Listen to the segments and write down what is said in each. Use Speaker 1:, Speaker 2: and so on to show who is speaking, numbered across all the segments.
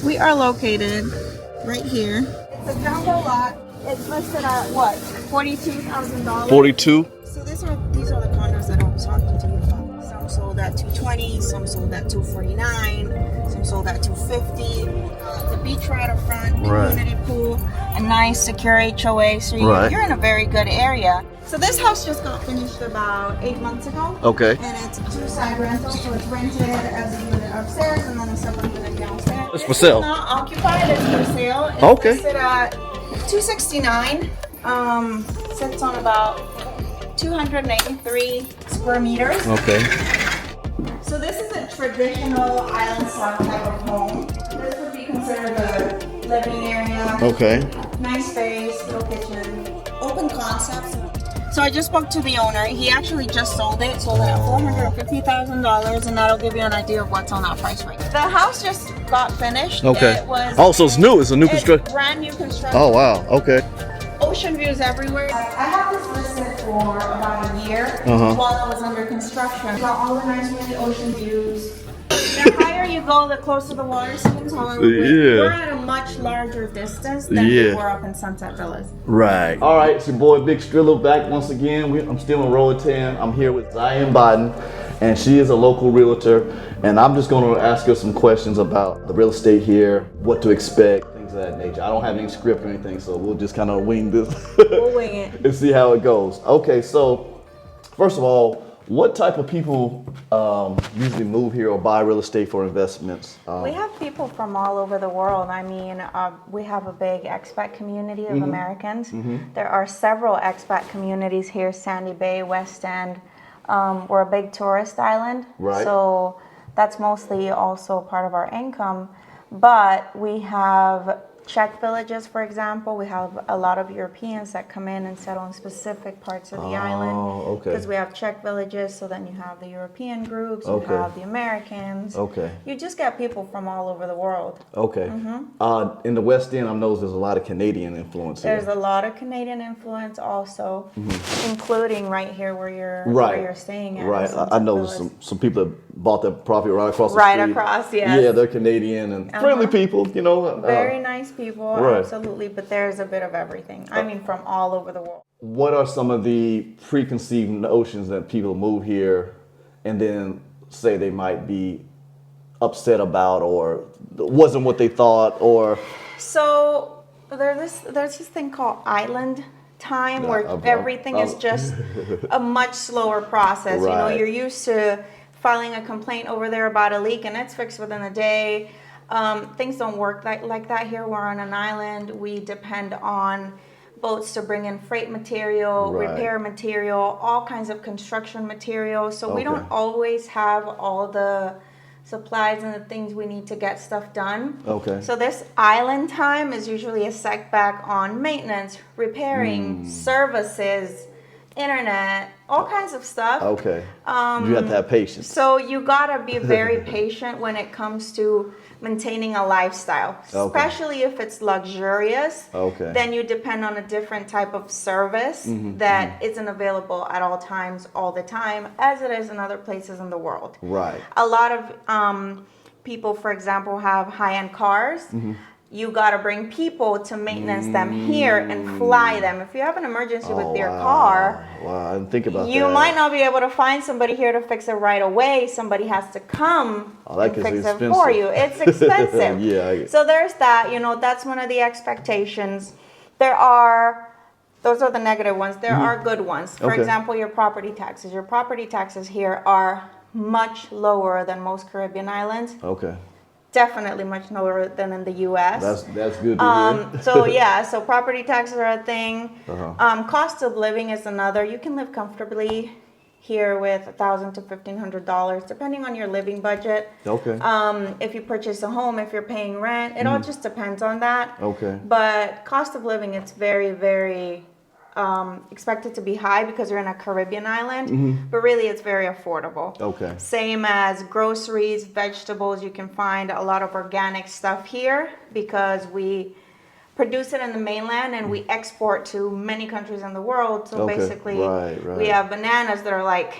Speaker 1: We are located right here. It's a jumbo lot. It's listed at what? $42,000.
Speaker 2: 42.
Speaker 1: So these are the condos that I was talking to you about. Some sold at $220, some sold at $249, some sold at $250. The beach right up front, community pool, a nice secure HOA. So you're in a very good area. So this house just got finished about 8 months ago.
Speaker 2: Okay.
Speaker 1: And it's a 2-side rental, so it's rented as a unit upstairs and then a separate unit downstairs.
Speaker 2: It's for sale.
Speaker 1: It's not occupied, it's for sale. It's listed at $269. Sits on about 283 square meters.
Speaker 2: Okay.
Speaker 1: So this is a traditional island style type of home. This would be considered a living area.
Speaker 2: Okay.
Speaker 1: Nice space, little kitchen, open concepts. So I just spoke to the owner. He actually just sold it at $450,000, and that'll give you an idea of what's on that price range. The house just got finished.
Speaker 2: Okay.
Speaker 1: It was
Speaker 2: So it's new. It's a new construction.
Speaker 1: Brand new construction.
Speaker 2: Oh wow. Okay.
Speaker 1: Ocean views everywhere. I had this listed for about a year while it was under construction. Got all the nice really ocean views. The higher you go, the closer the water seems. However, we're at a much larger distance than we were up in Sunset Villas.
Speaker 2: Right. All right, it's your boy Big Strillo back once again. I'm still in Roatan. I'm here with Zyann Bodden, and she is a local realtor. And I'm just going to ask her some questions about the real estate here, what to expect, things of that nature. I don't have any script or anything, so we'll just kind of wing this.
Speaker 1: We'll wing it.
Speaker 2: And see how it goes. Okay, so first of all, what type of people usually move here or buy real estate for investments?
Speaker 1: We have people from all over the world. I mean, we have a big expat community of Americans. There are several expat communities here, Sandy Bay, West End. We're a big tourist island, so that's mostly also part of our income. But we have Czech villages, for example. We have a lot of Europeans that come in and settle in specific parts of the island. Because we have Czech villages, so then you have the European groups, you have the Americans. You just get people from all over the world.
Speaker 2: In the West End, I know there's a lot of Canadian influence here.
Speaker 1: There's a lot of Canadian influence also, including right here where you're staying at.
Speaker 2: Right, I know some people that bought that property right across the street.
Speaker 1: Right across, yes.
Speaker 2: Yeah, they're Canadian and friendly people, you know.
Speaker 1: Very nice people, absolutely, but there's a bit of everything. I mean, from all over the world.
Speaker 2: What are some of the preconceived notions that people move here and then say they might be upset about or wasn't what they thought or?
Speaker 1: So there's this thing called island time where everything is just a much slower process. You know, you're used to filing a complaint over there about a leak and it's fixed within a day. Things don't work like that here. We're on an island. We depend on boats to bring in freight material, repair material, all kinds of construction material. So we don't always have all the supplies and the things we need to get stuff done. So this island time is usually a setback on maintenance, repairing, services, internet, all kinds of stuff.
Speaker 2: You have to have patience.
Speaker 1: So you gotta be very patient when it comes to maintaining a lifestyle, especially if it's luxurious. Then you depend on a different type of service that isn't available at all times, all the time, as it is in other places in the world. A lot of people, for example, have high-end cars. You gotta bring people to maintenance them here and fly them. If you have an emergency with your car,
Speaker 2: I didn't think about
Speaker 1: you might not be able to find somebody here to fix it right away. Somebody has to come and fix it for you. It's expensive. So there's that. You know, that's one of the expectations. Those are the negative ones. There are good ones. For example, your property taxes. Your property taxes here are much lower than most Caribbean islands. Definitely much lower than in the U.S.
Speaker 2: That's good to hear.
Speaker 1: So property taxes are a thing. Cost of living is another. You can live comfortably here with $1,000 to $1,500, depending on your living budget. If you purchase a home, if you're paying rent, it all just depends on that. But cost of living, it's very, very expected to be high because you're in a Caribbean island, but really it's very affordable. Same as groceries, vegetables. You can find a lot of organic stuff here because we produce it in the mainland and we export to many countries in the world. So basically we have bananas that are like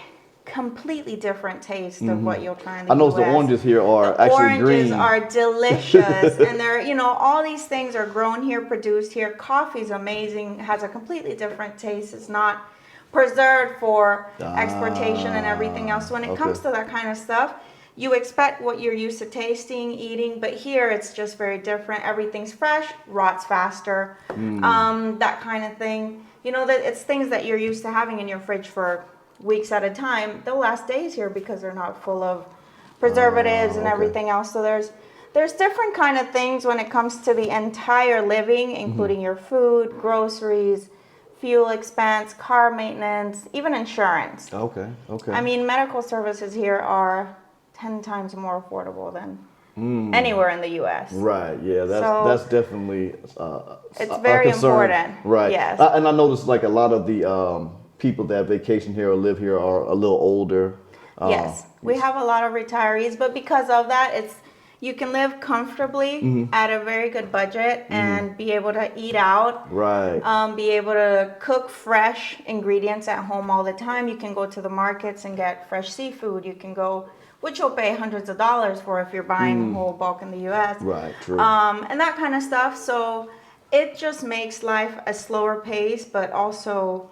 Speaker 1: completely different taste of what you'll try in the
Speaker 2: I noticed the
Speaker 1: US.
Speaker 2: oranges here are
Speaker 1: The
Speaker 2: actually
Speaker 1: oranges
Speaker 2: green.
Speaker 1: are delicious, and they're, you know, all these things are grown here, produced here. Coffee's amazing, has a completely different taste. It's not preserved for exportation and everything else. So when it comes to that kind of stuff, you expect what you're used to tasting, eating, but here it's just very different. Everything's fresh, rots faster, that kind of thing. You know, that it's things that you're used to having in your fridge for weeks at a time. They'll last days here because they're not full of preservatives and everything else. So there's different kind of things when it comes to the entire living, including your food, groceries, fuel expense, car maintenance, even insurance.
Speaker 2: Okay.
Speaker 1: I mean, medical services here are 10 times more affordable than anywhere in the U.S.
Speaker 2: Right. Yeah. That's definitely
Speaker 1: it's very important.
Speaker 2: Right.
Speaker 1: Yes.
Speaker 2: And I noticed like a lot of the people that vacation here or live here are a little older.
Speaker 1: Yes, we have a lot of retirees, but because of that, you can live comfortably at a very good budget and be able to eat out.
Speaker 2: Right.
Speaker 1: Be able to cook fresh ingredients at home all the time. You can go to the markets and get fresh seafood. You can go, which you'll pay hundreds of dollars for if you're buying whole bulk in the U.S.
Speaker 2: Right. True.
Speaker 1: And that kind of stuff. So it just makes life a slower pace, but also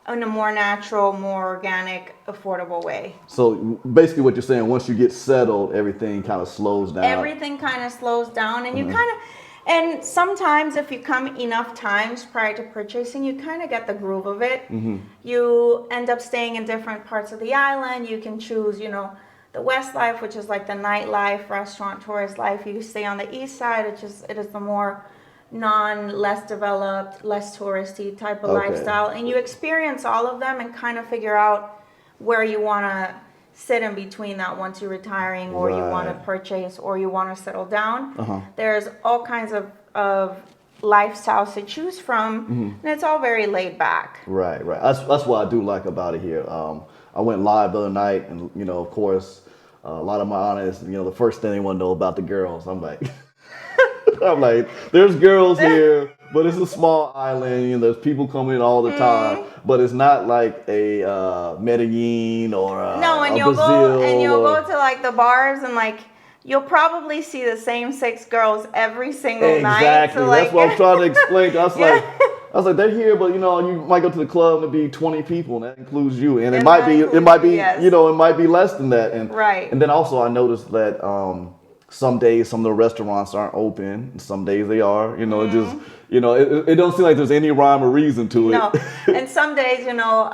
Speaker 1: in a more natural, more organic, affordable way.
Speaker 2: So basically what you're saying, once you get settled, everything kind of slows down.
Speaker 1: Everything kind of slows down, and you kind of, and sometimes if you come enough times prior to purchasing, you kind of get the groove of it. You end up staying in different parts of the island. You can choose, you know, the West Life, which is like the nightlife, restaurant, tourist life. You stay on the East Side, it is the more less developed, less touristy type of lifestyle, and you experience all of them and kind of figure out where you want to sit in between that once you're retiring, or you want to purchase, or you want to settle down. There's all kinds of lifestyles to choose from, and it's all very laid back.
Speaker 2: Right. That's what I do like about it here. I went live the other night, and you know, of course, a lot of my audience, you know, the first thing they want to know about the girls. I'm like. I'm like, there's girls here, but it's a small island. You know, there's people coming in all the time, but it's not like a Medellin or
Speaker 1: you'll
Speaker 2: Brazil
Speaker 1: go to like the bars, and like you'll probably see the same 6 girls every single night.
Speaker 2: Exactly.
Speaker 1: So,
Speaker 2: that's what I'm trying to explain. I was like, they're here, but you know, you might go to the club and be 20 people, and that includes you, and it might be,
Speaker 1: yes.
Speaker 2: you know, it might be less than that, and
Speaker 1: right.
Speaker 2: And then also I noticed that. Some days, some of the restaurants aren't open. Some days they are. You know, it just, you know, it don't seem like there's any rhyme or reason to it.
Speaker 1: No, and some days, you know,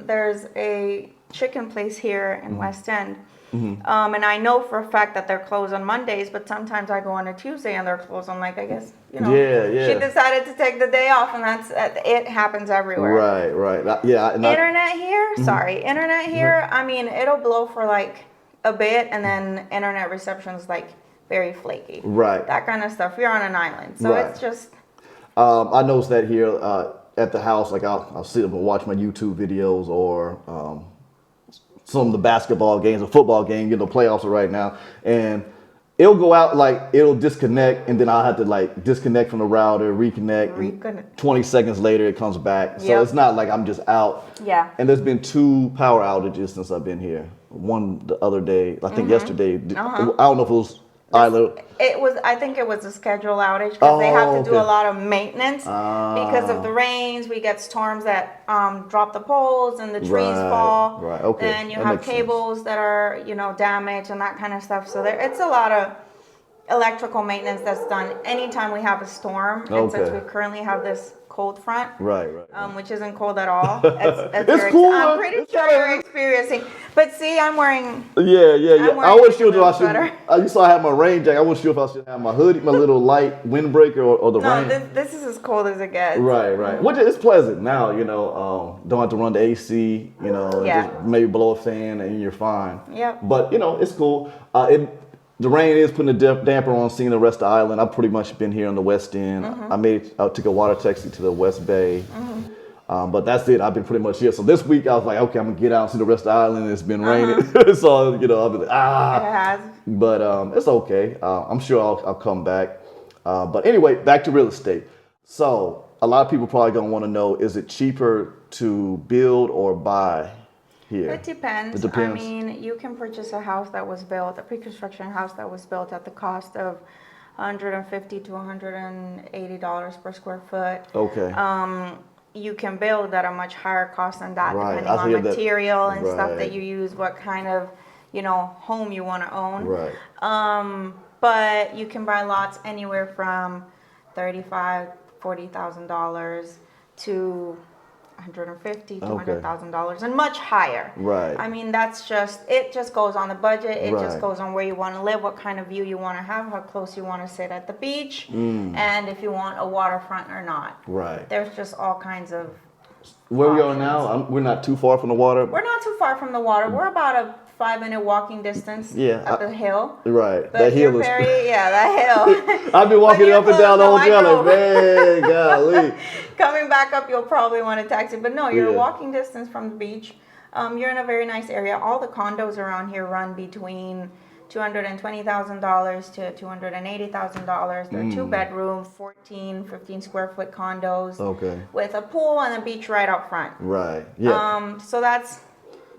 Speaker 1: there's a chicken place here in West End, and I know for a fact that they're closed on Mondays. But sometimes I go on a Tuesday and they're closed. I'm like, I guess, you know, she decided to take the day off, and it happens everywhere.
Speaker 2: Right. Internet
Speaker 1: here. I mean, it'll blow for like a bit, and then internet reception is like very flaky.
Speaker 2: Right.
Speaker 1: That kind of stuff. We're on an island, so it's just.
Speaker 2: I noticed that here at the house, like I'll sit up and watch my YouTube videos, or some of the basketball games or football game. You know, playoffs are right now, and it'll go out, like it'll disconnect, and then I'll have to like disconnect from the router, reconnect. 20 seconds later, it comes back. So it's not like I'm just out.
Speaker 1: Yeah.
Speaker 2: And there's been 2 power outages since I've been here. One the other day, I think yesterday. I don't know if it was
Speaker 1: I think it was a schedule outage, because they have to do a lot of maintenance because of the rains. We get storms that drop the poles and the trees fall.
Speaker 2: Right. Okay.
Speaker 1: And you have cables that are, you know, damaged and that kind of stuff. So it's a lot of electrical maintenance that's done anytime we have a storm. And since we currently have this cold front, which isn't cold at all.
Speaker 2: It's cool.
Speaker 1: I'm pretty sure you're experiencing. But see, I'm wearing.
Speaker 2: Yeah. I wasn't sure if you saw I have my rain jacket. I wasn't sure if I should have my hoodie, my little light windbreaker, or the rain.
Speaker 1: No, this is as cold as it gets.
Speaker 2: Right. Which is pleasant now. You know, don't have to run the AC. You know, just maybe blow a fan and you're fine.
Speaker 1: Yep.
Speaker 2: But you know, it's cool. The rain is putting a damper on seeing the rest of the island. I've pretty much been here on the West End. I took a water taxi to the West Bay. But that's it. I've been pretty much here. So this week I was like, okay, I'm gonna get out and see the rest of the island. It's been raining. So, you know, I'll be like,
Speaker 1: It has.
Speaker 2: But it's okay. I'm sure I'll come back. But anyway, back to real estate. So a lot of people probably gonna want to know, is it cheaper to build or buy? here?
Speaker 1: It depends.
Speaker 2: It depends.
Speaker 1: I mean, you can purchase a house that was built, a pre-construction house that was built at the cost of $150 to $180 per square foot.
Speaker 2: Okay.
Speaker 1: You can build at a much higher cost than that,
Speaker 2: Right.
Speaker 1: depending on material and stuff
Speaker 2: Right.
Speaker 1: that you use, what kind of, home you want to own.
Speaker 2: Right.
Speaker 1: But you can buy lots anywhere from $35,000, $40,000 to $150,000 to $200,000 and much higher.
Speaker 2: Right.
Speaker 1: I mean, it just goes on the budget. It just
Speaker 2: Right.
Speaker 1: goes on where you want to live, what kind of view you want to have, how close you want to sit at the beach, and if you want a waterfront or not.
Speaker 2: Right.
Speaker 1: There's just all kinds of
Speaker 2: Where we are
Speaker 1: options.
Speaker 2: now, we're not too far from the water.
Speaker 1: We're not too far from the water. We're about a 5-minute walking distance up the hill.
Speaker 2: Right.
Speaker 1: But
Speaker 2: That hill is.
Speaker 1: that hill.
Speaker 2: I've been walking up and down the whole jelly, man. Golly.
Speaker 1: Coming back up, you'll probably want a taxi. But no, you're a
Speaker 2: Yeah.
Speaker 1: walking distance from the beach. You're in a very nice area. All the condos around here run between $220,000 to $280,000. They're 2-bedroom, 15 square foot condos.
Speaker 2: Okay.
Speaker 1: With a pool and a beach right out front.
Speaker 2: Right. Yeah.
Speaker 1: So that's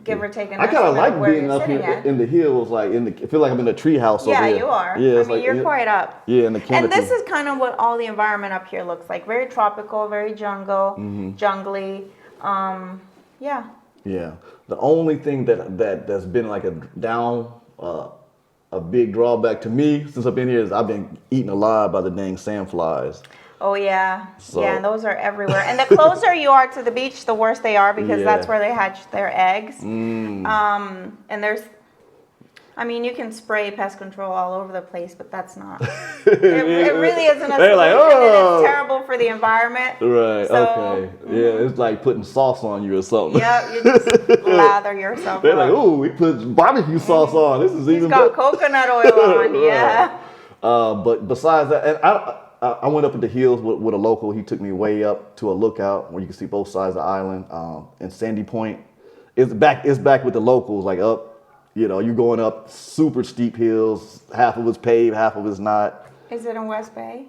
Speaker 1: give or take an
Speaker 2: I kind of
Speaker 1: estimate of
Speaker 2: like
Speaker 1: where
Speaker 2: being
Speaker 1: you're
Speaker 2: up
Speaker 1: sitting
Speaker 2: here
Speaker 1: at.
Speaker 2: in the hills, like I feel like I'm in a tree house over
Speaker 1: Yeah,
Speaker 2: here.
Speaker 1: you are.
Speaker 2: Yeah,
Speaker 1: I
Speaker 2: it's
Speaker 1: mean,
Speaker 2: like,
Speaker 1: you're quite up.
Speaker 2: Yeah, in the canopy.
Speaker 1: And this is kind of what all the environment up here looks like. Very tropical, very jungly. Yeah.
Speaker 2: Yeah. The only thing that's been like a big drawback to me since I've been here is I've been eaten alive by the dang sandflies.
Speaker 1: Oh, yeah.
Speaker 2: So-
Speaker 1: Yeah, and those are everywhere. And the closer you are to the beach, the worse they are because that's
Speaker 2: Yeah.
Speaker 1: where they hatch their eggs. And you can spray pest control all over the place, but that's not. It really isn't a
Speaker 2: They're
Speaker 1: solution,
Speaker 2: like,
Speaker 1: and
Speaker 2: "Oh."
Speaker 1: it's terrible for the environment.
Speaker 2: Right.
Speaker 1: So,
Speaker 2: Okay. Yeah, it's like putting sauce on you or something.
Speaker 1: Yeah, you just lather yourself
Speaker 2: They're
Speaker 1: up.
Speaker 2: like, ooh, we put barbecue sauce on. This is
Speaker 1: He's
Speaker 2: even
Speaker 1: got
Speaker 2: better.
Speaker 1: coconut oil on, yeah.
Speaker 2: But besides that, and I went up in the hills with a local. He took me way up to a lookout where you can see both sides of the island. And Sandy Point, it's back with the locals, like up. You're going up super steep hills. Half of it's paved, half of it's not.
Speaker 1: Is it in West Bay?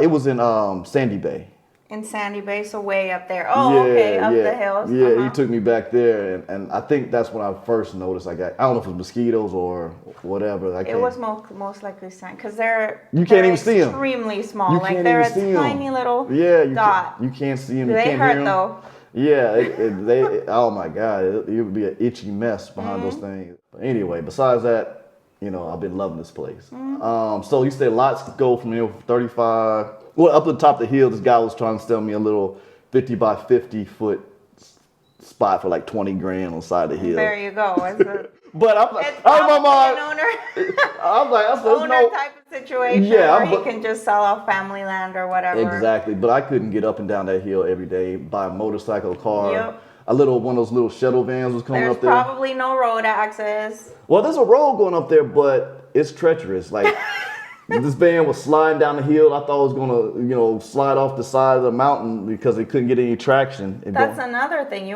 Speaker 2: It was in Sandy Bay.
Speaker 1: In Sandy Bay, so way up there. Oh, okay, up the hills.
Speaker 2: Yeah, he took me back there, and I think that's when I first noticed I don't know if it was mosquitoes or whatever.
Speaker 1: It was most likely sand because they're
Speaker 2: You can't even see 'em.
Speaker 1: extremely small.
Speaker 2: You
Speaker 1: Like
Speaker 2: can't
Speaker 1: they're
Speaker 2: even
Speaker 1: a
Speaker 2: see 'em.
Speaker 1: tiny little
Speaker 2: You
Speaker 1: dot.
Speaker 2: you can't see them.
Speaker 1: Do
Speaker 2: You
Speaker 1: they
Speaker 2: can't
Speaker 1: hurt
Speaker 2: hear 'em.
Speaker 1: though?
Speaker 2: Yeah, oh my God, it would be an itchy mess behind those things. But anyway, besides that, I've been loving this place. So you said lots go from here 35. Well, up to the top of the hill, this guy was trying to sell me a little 50 by 50 foot spot for like 20 grand on the side of the hill.
Speaker 1: There you go.
Speaker 2: But I'm like,
Speaker 1: It's
Speaker 2: out of my
Speaker 1: probably
Speaker 2: mind.
Speaker 1: an owner,
Speaker 2: I'm like, there's
Speaker 1: owner
Speaker 2: no.
Speaker 1: type of situation
Speaker 2: Yeah,
Speaker 1: where he
Speaker 2: but-
Speaker 1: can just sell off family land or whatever.
Speaker 2: Exactly, but I couldn't get up and down that hill every day. Buy a motorcycle, car,
Speaker 1: Yep.
Speaker 2: one of those little shuttle vans was coming
Speaker 1: There's
Speaker 2: up there.
Speaker 1: probably no road access.
Speaker 2: Well, there's a road going up there, but it's treacherous. Like this van was sliding down the hill. I thought it was gonna, slide off the side of the mountain because it couldn't get any traction.
Speaker 1: That's another thing.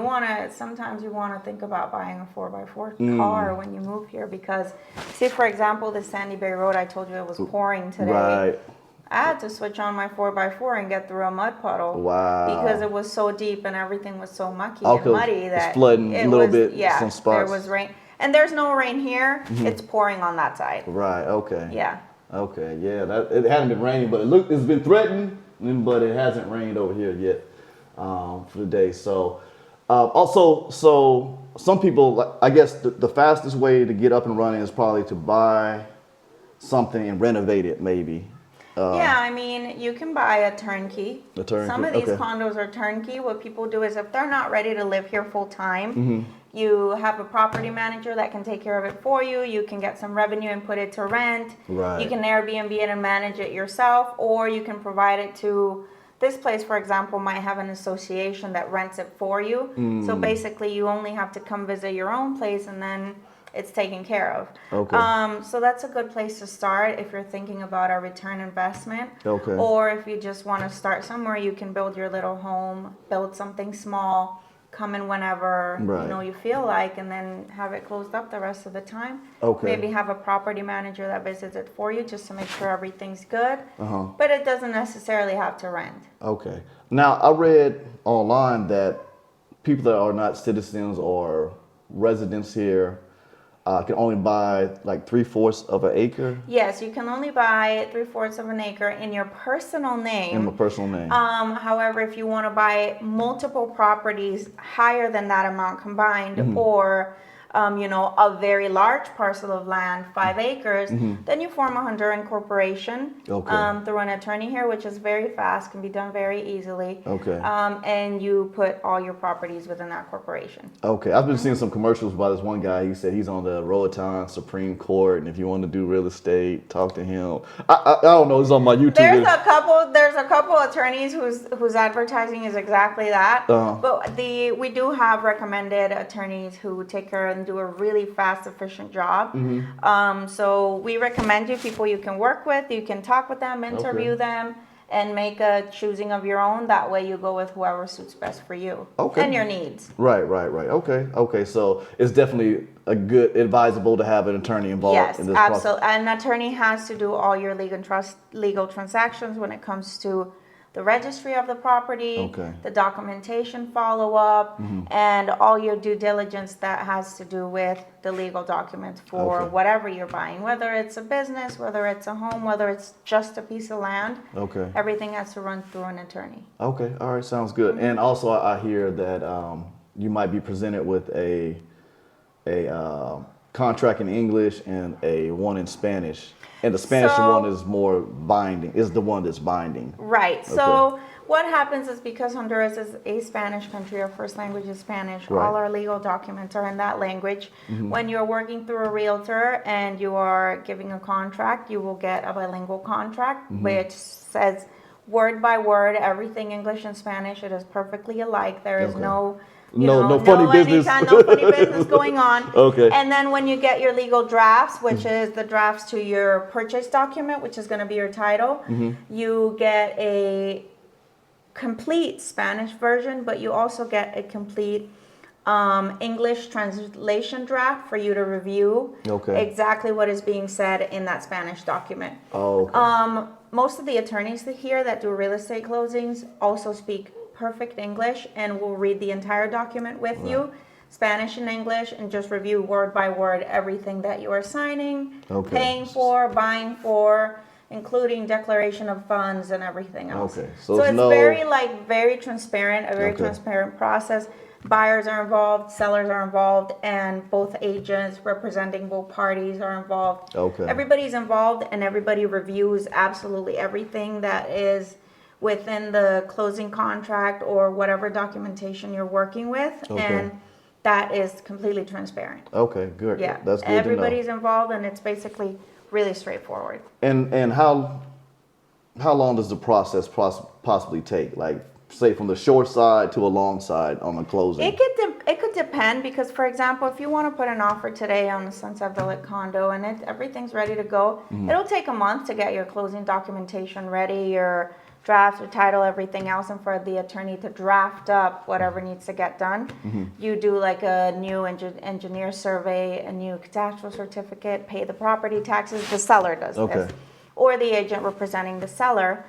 Speaker 1: Sometimes you want to think about buying a 4x4 car when you move here because, see, for example, the Sandy Bay Road, I told you it was pouring today.
Speaker 2: Right.
Speaker 1: I had to switch on my 4x4 and get through a mud puddle.
Speaker 2: Wow.
Speaker 1: Because it was so deep and everything was so mucky
Speaker 2: Oh,
Speaker 1: and
Speaker 2: 'cause
Speaker 1: muddy that
Speaker 2: it's flooding a little bit,
Speaker 1: Yeah,
Speaker 2: some spots.
Speaker 1: there was rain. And there's no rain here. It's pouring on that side.
Speaker 2: Right. Okay.
Speaker 1: Yeah.
Speaker 2: Okay. Yeah. It hadn't been raining, but it's been threatened, but it hasn't rained over here yet for the day. So, so some people, I guess, the fastest way to get up and running is probably to buy something and renovate it, maybe.
Speaker 1: Yeah, you can buy a turnkey.
Speaker 2: A turnkey,
Speaker 1: Some of these
Speaker 2: okay.
Speaker 1: condos are turnkey. What people do is if they're not ready to live here full time, you have a property manager that can take care of it for you. You can get some revenue and put it to rent.
Speaker 2: Right.
Speaker 1: You can Airbnb it and manage it yourself, or you can provide it to this place, for example, might have an association that rents it for you. So basically, you only have to come visit your own place and then it's taken care of.
Speaker 2: Okay.
Speaker 1: So that's a good place to start if you're thinking about a return investment.
Speaker 2: Okay.
Speaker 1: Or if you just want to start somewhere, you can build your little home, build something small, come in whenever
Speaker 2: Right.
Speaker 1: you feel like, and then have it closed up the rest of the time.
Speaker 2: Okay.
Speaker 1: Maybe have a property manager that visits it for you just to make sure everything's good.
Speaker 2: Uh-huh.
Speaker 1: But it doesn't necessarily have to rent.
Speaker 2: Okay. Now, I read online that people that are not citizens or residents here can only buy like 3/4 of an acre?
Speaker 1: Yes, you can only buy 3/4 of an acre in your personal name.
Speaker 2: In my personal name.
Speaker 1: However, if you want to buy multiple properties higher than that amount combined, or a very large parcel of land, 5 acres, then you form a Honduran corporation through an attorney here, which is very fast, can be done very easily.
Speaker 2: Okay.
Speaker 1: And you put all your properties within that corporation.
Speaker 2: Okay, I've been seeing some commercials by this one guy. He said he's on the Roatan Supreme Court, and if you want to do real estate, talk to him. I don't know. It's on my YouTube.
Speaker 1: There's a couple attorneys whose advertising is exactly that. But we do have recommended attorneys who take care and do a really fast, efficient job. So we recommend you people you can work with. You can talk with them, interview them, and make a choosing of your own. That way you go with whoever suits best for you and your needs.
Speaker 2: Right. Okay. So it's definitely advisable to have an attorney involved in this process.
Speaker 1: Yes, absolutely. An attorney has to do all your legal transactions when it comes to the registry of the property, the documentation follow-up, and all your due diligence that has to do with the legal documents for whatever you're buying, whether it's a business, whether it's a home, whether it's just a piece of land. Everything has to run through an attorney. Okay,
Speaker 2: all right, sounds good. And also I hear that you might be presented with a contract in English and a one in Spanish. And the Spanish one is more binding, is the one that's binding.
Speaker 1: Right. So what happens is because Honduras is a Spanish country, our first language is Spanish, all our legal documents are in that language. When you're working through a realtor and you are giving a contract, you will get a bilingual contract, which says word by word, everything English and Spanish. It is perfectly alike. There is no
Speaker 2: funny business.
Speaker 1: No funny business going on. And then when you get your legal drafts, which is the drafts to your purchase document, which is going to be your title, you get a complete Spanish version, but you also get a complete English translation draft for you to review exactly what is being said in that Spanish document. Most of the attorneys here that do real estate closings also speak perfect English and will read the entire document with you, Spanish and English, and just review word by word everything that you are signing, paying for, buying for, including declaration of funds and everything else. So it's very transparent, a very transparent process. Buyers are involved, sellers are involved, and both agents representing both parties are involved. Everybody's involved, and everybody reviews absolutely everything that is within the closing contract or whatever documentation you're working with, and that is completely transparent.
Speaker 2: Good.
Speaker 1: Yeah,
Speaker 2: that's good.
Speaker 1: Everybody's involved, and it's basically really straightforward.
Speaker 2: And how long does the process possibly take? Like, say, from the short side to a long side on the closing?
Speaker 1: It could depend, because, for example, if you want to put an offer today on the Sunset Villa condo and everything's ready to go, it'll take a month to get your closing documentation ready, your draft, your title, everything else, and for the attorney to draft up whatever needs to get done. You do like a new engineer survey, a new cadastral certificate, pay the property taxes. The seller does this, or the agent representing the seller.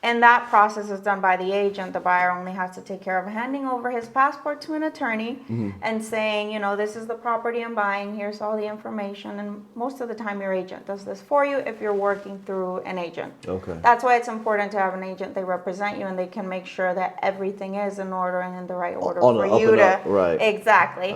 Speaker 1: And that process is done by the agent. The buyer only has to take care of handing over his passport to an attorney and saying, this is the property I'm buying, here's all the information. And most of the time your agent does this for you if you're working through an agent. That's why it's important to have an agent. They represent you and they can make sure that everything is in order and in the right order for you to. Exactly.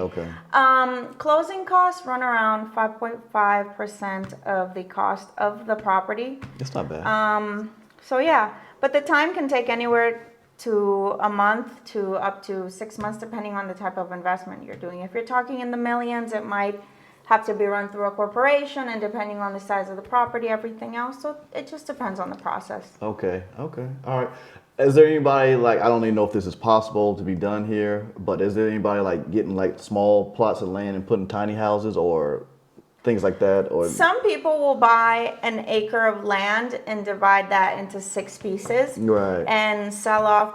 Speaker 1: Closing costs run around 5.5% of the cost of the property.
Speaker 2: That's not bad.
Speaker 1: So yeah. But the time can take anywhere to a month to up to 6 months, depending on the type of investment you're doing. If you're talking in the millions, it might have to be run through a corporation, and depending on the size of the property, everything else. So it just depends on the process. All
Speaker 2: right. Is there anybody, I don't even know if this is possible to be done here, but is there anybody getting small plots of land and putting tiny houses or things like that? Or
Speaker 1: some people will buy an acre of land and divide that into 6 pieces, and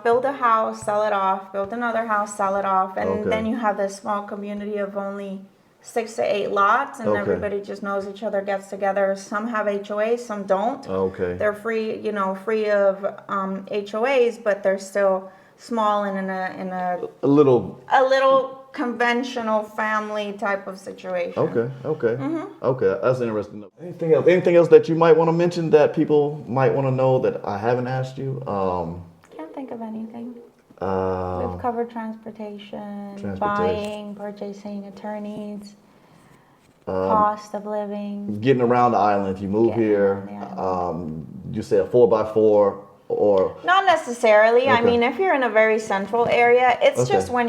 Speaker 1: build a house, sell it off, build another house, sell it off, and then you have this small community of only 6 to 8 lots, and everybody just knows each other, gets together. Some have HOAs, some don't. They're free of HOAs, but they're still small and in a little conventional family type of situation.
Speaker 2: Okay, that's interesting. Anything else that you might want to mention that people might want to know that I haven't asked you?
Speaker 1: Can't think of anything. We've covered transportation, buying, purchasing, attorneys, cost of living.
Speaker 2: Getting around the island. If you move here, you say a 4x4 or
Speaker 1: not necessarily. I mean, if you're in a very central area, it's just when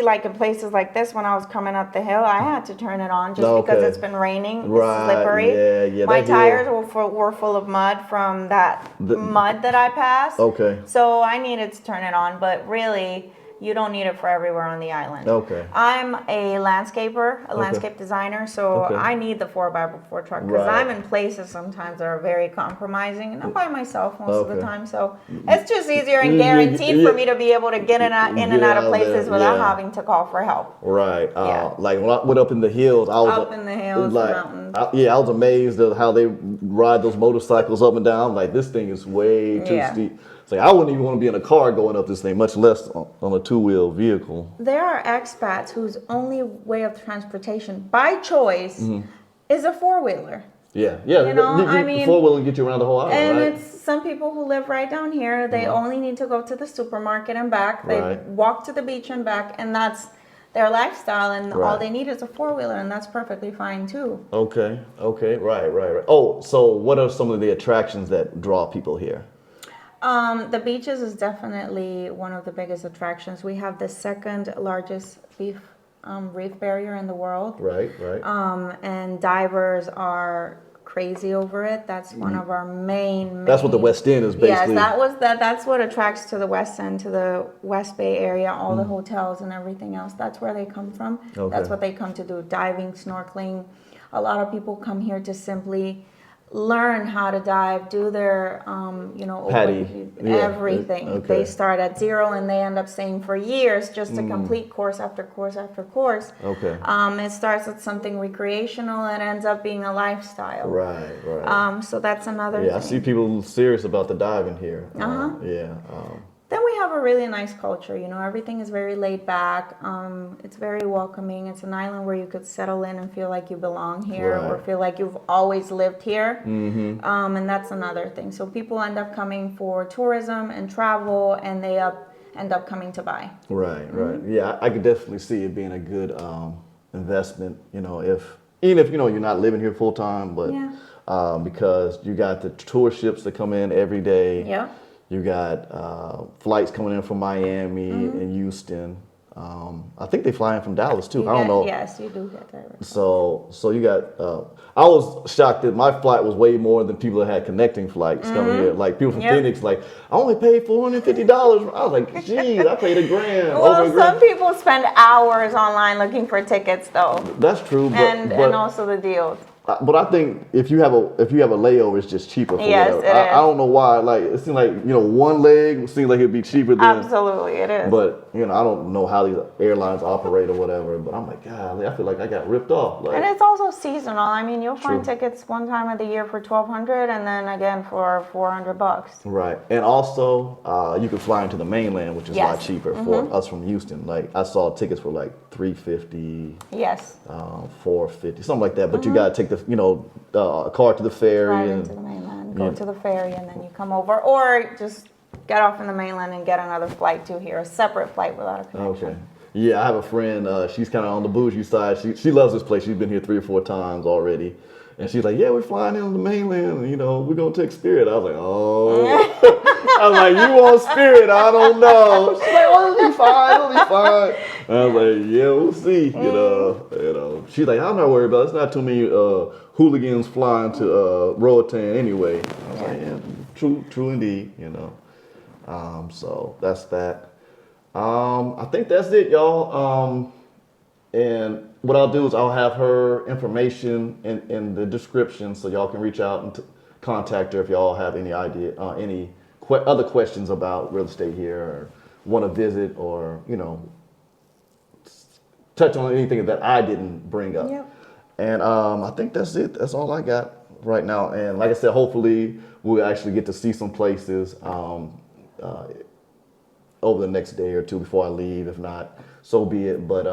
Speaker 1: like in places like this, when I was coming up the hill, I had to turn it on just because it's been raining. It's slippery.
Speaker 2: Yeah,
Speaker 1: my tires were full of mud from that mud that I passed. So I needed to turn it on, but really, you don't need it for everywhere on the island. I'm a landscaper, a landscape designer, so I need the 4x4 truck because I'm in places sometimes that are very compromising, and I'm by myself most of the time, so it's just easier and guaranteed for me to be able to get in and out of places without having to call for help.
Speaker 2: Like when I went up in the hills, I was
Speaker 1: mountains.
Speaker 2: I was amazed at how they ride those motorcycles up and down. Like, this thing is way too steep. Like, I wouldn't even want to be in a car going up this thing, much less on a two-wheel vehicle.
Speaker 1: There are expats whose only way of transportation, by choice, is a four-wheeler.
Speaker 2: You
Speaker 1: I
Speaker 2: four-wheeler get you around the whole island,
Speaker 1: and it's some people who live right down here. They only need to go to the supermarket and back. They walk to the beach and back, and that's their lifestyle. And all they need is a four-wheeler, and that's perfectly fine too. Right.
Speaker 2: Oh, so what are some of the attractions that draw people here?
Speaker 1: The beaches is definitely one of the biggest attractions. We have the second largest reef barrier in the world.
Speaker 2: Right.
Speaker 1: And divers are crazy over it. That's one of our main.
Speaker 2: That's what the West End is basically.
Speaker 1: Yes, that's what attracts to the West End, to the West Bay area, all the hotels and everything else. That's where they come from. That's what they come to do: diving, snorkeling. A lot of people come here to simply learn how to dive, do their, everything. They start at zero and they end up staying for years just to complete course after course after course. It starts with something recreational and ends up being a lifestyle.
Speaker 2: Right.
Speaker 1: So that's another thing.
Speaker 2: I see people serious about the diving here.
Speaker 1: Then we have a really nice culture. Everything is very laid back. It's very welcoming. It's an island where you could settle in and feel like you belong here, or feel like you've always lived here. And that's another thing. So people end up coming for tourism and travel, and they end up coming to buy.
Speaker 2: Right. Yeah, I could definitely see it being a good investment. Even if you're not living here full time, but because you got the tour ships that come in every day. You got flights coming in from Miami and Houston. I think they fly in from Dallas too. I don't know.
Speaker 1: Yes, you do get that.
Speaker 2: So you got. I was shocked that my flight was way more than people that had connecting flights coming here. Like people from Phoenix, like, I only paid $450. I was like, geez, I paid $1,000.
Speaker 1: Well, some people spend hours online looking for tickets, though.
Speaker 2: That's true,
Speaker 1: and also the deals.
Speaker 2: But I think if you have a layover, it's just cheaper.
Speaker 1: Yes,
Speaker 2: I don't know why. Like, it seems like one leg seems like it'd be cheaper than.
Speaker 1: Absolutely, it is.
Speaker 2: But I don't know how these airlines operate or whatever. But I'm like, God, I feel like I got ripped off. Like,
Speaker 1: and it's also seasonal. I mean, you'll find tickets one time of the year for $1,200, and then again for $400.
Speaker 2: Right, and also you can fly into the mainland, which is a lot cheaper for us from Houston. Like, I saw tickets for like $350.
Speaker 1: Yes.
Speaker 2: $450, something like that. But you gotta take the a car to the ferry.
Speaker 1: Drive into the mainland, go to the ferry, and then you come over, or just get off in the mainland and get another flight to here, a separate flight without a connection.
Speaker 2: Okay. Yeah, I have a friend. She's kind of on the bougie side. She loves this place. She's been here 3 or 4 times already. And she's like, yeah, we're flying in on the mainland, and, we're going to take Spirit. I was like, oh. I was like, you want Spirit? I don't know. She's like, oh, it'll be fine. And I was like, yeah, we'll see. She's like, I'm not worried about it. It's not too many hooligans flying to Roatan anyway. I was like, yeah, true indeed, So that's that. I think that's it, y'all. And what I'll do is I'll have her information in the description, so y'all can reach out and contact her if y'all have any idea, other questions about real estate here, or want to visit, or touch on anything that I didn't bring up.
Speaker 1: Yep.
Speaker 2: And I think that's it. That's all I got right now. And like I said, hopefully we'll actually get to see some places. over the next day or two before I leave. If not, so be it. But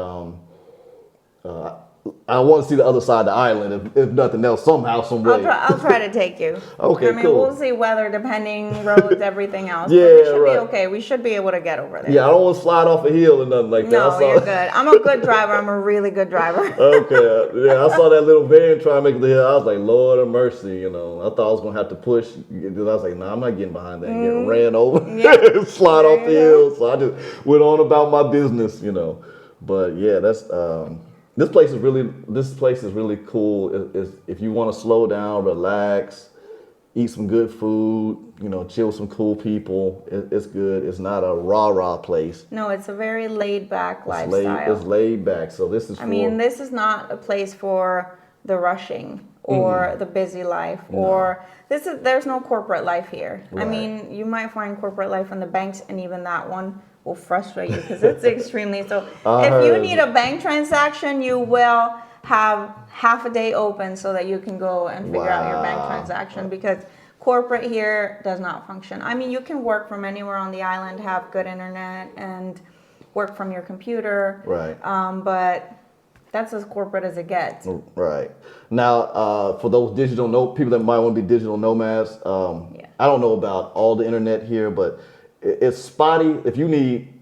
Speaker 2: I want to see the other side of the island, if nothing else, somehow, some way.
Speaker 1: I'll try to take you.
Speaker 2: Okay,
Speaker 1: I mean,
Speaker 2: cool.
Speaker 1: we'll see weather depending, roads, everything else.
Speaker 2: Yeah,
Speaker 1: but we should
Speaker 2: right.
Speaker 1: be okay. We should be able to get over there.
Speaker 2: Yeah, I don't want to slide off a hill or nothing like that.
Speaker 1: No, you're good. I'm a good driver. I'm a really good driver.
Speaker 2: Okay, yeah, I saw that little van trying to make the hill. I was like, Lord of mercy, you know. I thought I was going to have to push. I was like, nah, I'm not getting behind that and get ran over, slide off the hill. So I just went on about my business, you know. But yeah, that's... This place is really cool. If you want to slow down, relax, eat some good food, you know, chill with some cool people, it's good. It's not a rah-rah place.
Speaker 1: No, it's a very laid-back lifestyle.
Speaker 2: It's laid back. So this is
Speaker 1: I mean, this is not a place for the rushing or the busy life or there's no corporate life here. Right. I mean, you might find corporate life in the banks, and even that one will frustrate you because it's extremely so. If you need a bank transaction, you will have half a day open so that you can go and figure out your bank transaction, because corporate here does not function. I mean, you can work from anywhere on the island, have good internet, and work from your computer. Right. But that's as corporate as it gets.
Speaker 2: Right. Now, for those people that might want to be digital nomads, I don't know about all the internet here, but it's spotty. If you need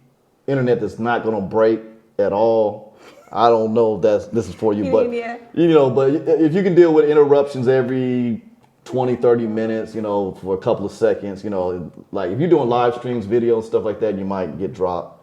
Speaker 2: internet that's not going to break at all, I don't know if this is for you. But you know, but if you can deal with interruptions every 20, 30 minutes, you know, for a couple of seconds, you know, like if you're doing live streams, videos, stuff like that, you might get dropped.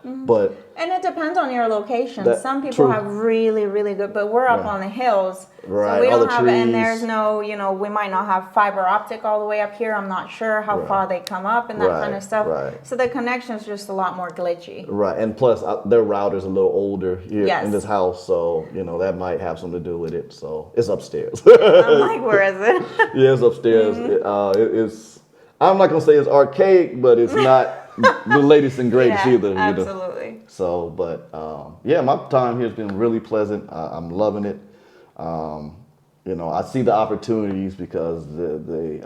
Speaker 1: And it depends on your location. Some people have really, really good, but we're up on the hills.
Speaker 2: Right.
Speaker 1: So we
Speaker 2: all
Speaker 1: don't
Speaker 2: the
Speaker 1: have
Speaker 2: trees.
Speaker 1: it, and there's no, you know, we might not have fiber optic all the way up here. I'm not sure how far they come up and that kind of stuff. Right. So the connection's just a lot more glitchy. Right.
Speaker 2: And plus, their router's a little older here in this house, so, you know, that might have something to do with it. So it's upstairs.
Speaker 1: I'm like, where is it?
Speaker 2: Yeah, it's upstairs. It's, I'm not going to say it's archaic, but it's not the latest and greatest either.
Speaker 1: Absolutely.
Speaker 2: You know? So, but my time here has been really pleasant. I'm loving it. You know, I see the opportunities because the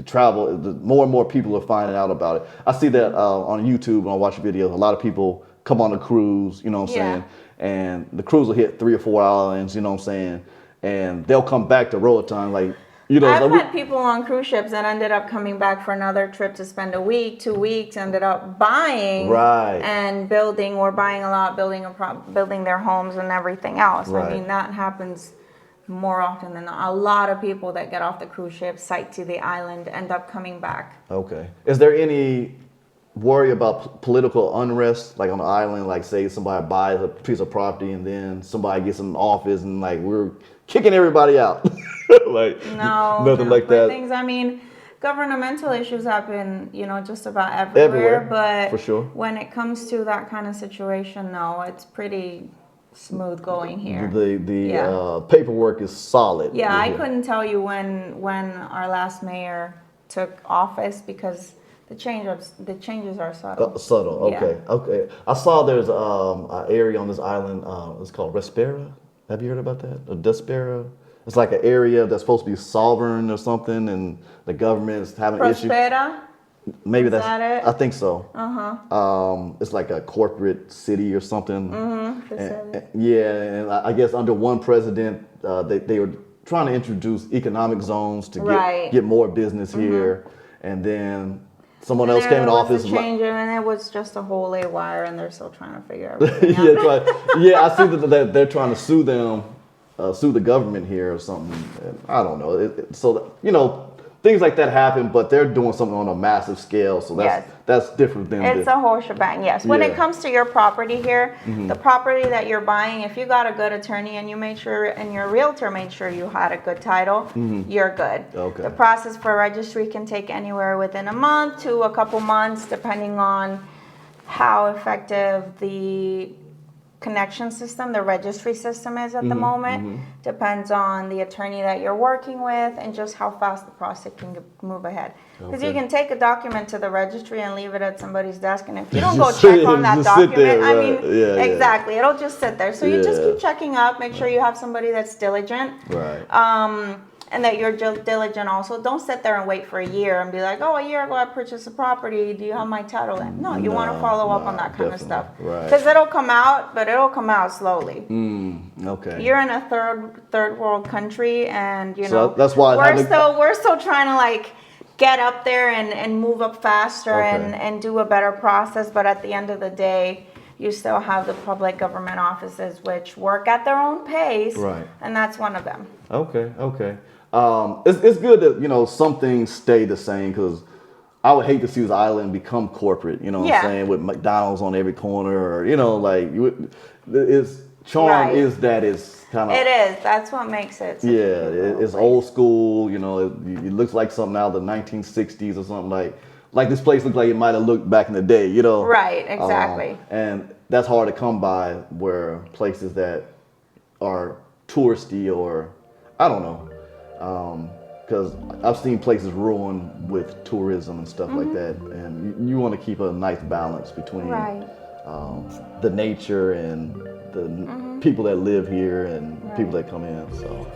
Speaker 2: travel, more and more people are finding out about it. I see that on YouTube when I watch videos. A lot of people come on a cruise, you know what I'm saying? And the cruise will hit 3 or 4 islands, you know what I'm saying? And they'll come back to Roatan, like, you know.
Speaker 1: I've had people on cruise ships that ended up coming back for another trip to spend a week, 2 weeks, ended up buying and building, or buying a lot, building their homes and everything else. Right. I mean, that happens more often than not. A lot of people that get off the cruise ship, sight to the island, end up coming back.
Speaker 2: Okay. Is there any worry about political unrest, like on the island, like say somebody buys a piece of property and then somebody gets in the office and like we're kicking everybody out? Like nothing like that.
Speaker 1: Things, I mean, governmental issues happen, you know, just about everywhere. But
Speaker 2: for sure,
Speaker 1: when it comes to that kind of situation, no, it's pretty smooth going here.
Speaker 2: The paperwork is solid.
Speaker 1: Yeah, I couldn't tell you when our last mayor took office because the changes are subtle.
Speaker 2: Okay. Okay. I saw there's an area on this island. It's called Respera. Have you heard about that? Or Despera? It's like an area that's supposed to be sovereign or something, and the government is having issues.
Speaker 1: Prospera?
Speaker 2: Maybe
Speaker 1: that's that it?
Speaker 2: I think so. It's like a corporate city or something. And I guess under one president, they were trying to introduce economic zones to get more business here, and then someone else came in office.
Speaker 1: And it was just a whole wire, and they're still trying to figure everything out.
Speaker 2: I see that they're trying to sue them. Sue the government here or something. And I don't know. So you know, things like that happen, but they're doing something on a massive scale. So that's different than
Speaker 1: it's a whole shebang. Yes. When it comes to your property here, the property that you're buying, if you got a good attorney and you made sure, and your realtor made sure you had a good title, you're good. Okay. The process for registry can take anywhere within a month to a couple months, depending on how effective the connection system, the registry system is at the moment. Depends on the attorney that you're working with and just how fast the process can move ahead. Because you can take a document to the registry and leave it at somebody's desk, and if you don't go check on that document, exactly, it'll just sit there. So you just keep checking up, make sure you have somebody that's diligent. Right. and that you're diligent also. Don't sit there and wait for a year and be like, oh, a year ago I purchased a property. Do you have my title in? No, you want to follow up on that kind of stuff.
Speaker 2: Right.
Speaker 1: Because it'll come out, but it'll come out slowly.
Speaker 2: Okay.
Speaker 1: You're in a third world country, and you know,
Speaker 2: that's why
Speaker 1: we're still trying to like get up there and move up faster and do a better process. But at the end of the day, you still have the public government offices which work at their own pace,
Speaker 2: right? And
Speaker 1: that's one of them.
Speaker 2: Okay. It's good that, you know, some things stay the same, because I would hate to see this island become corporate. You know what I'm saying, with McDonald's on every corner, or you know, like its charm is that it's kind of.
Speaker 1: It is. That's what makes it.
Speaker 2: It's old school. You know, it looks like something out of the 1960s or something like this place looked like it might have looked back in the day, you know.
Speaker 1: Right, exactly.
Speaker 2: And that's hard to come by where places that are touristy, or I don't know, because I've seen places ruined with tourism and stuff like that, and you want to keep a nice balance between the nature and the people that live here and people that come in. So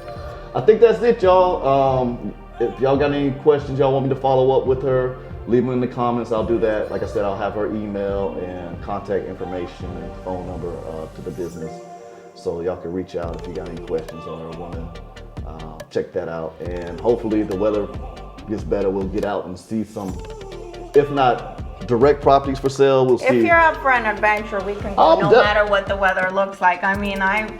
Speaker 2: I think that's it, y'all. If y'all got any questions y'all want me to follow up with her, leave them in the comments. I'll do that. Like I said, I'll have her email and contact information and phone number to the business, so y'all can reach out if you got any questions on her, want to check that out. And hopefully the weather gets better. We'll get out and see some, if not direct properties for sale, we'll see.
Speaker 1: If you're up for an adventure, we can go no matter what the weather looks like. I mean, I'm
Speaker 2: here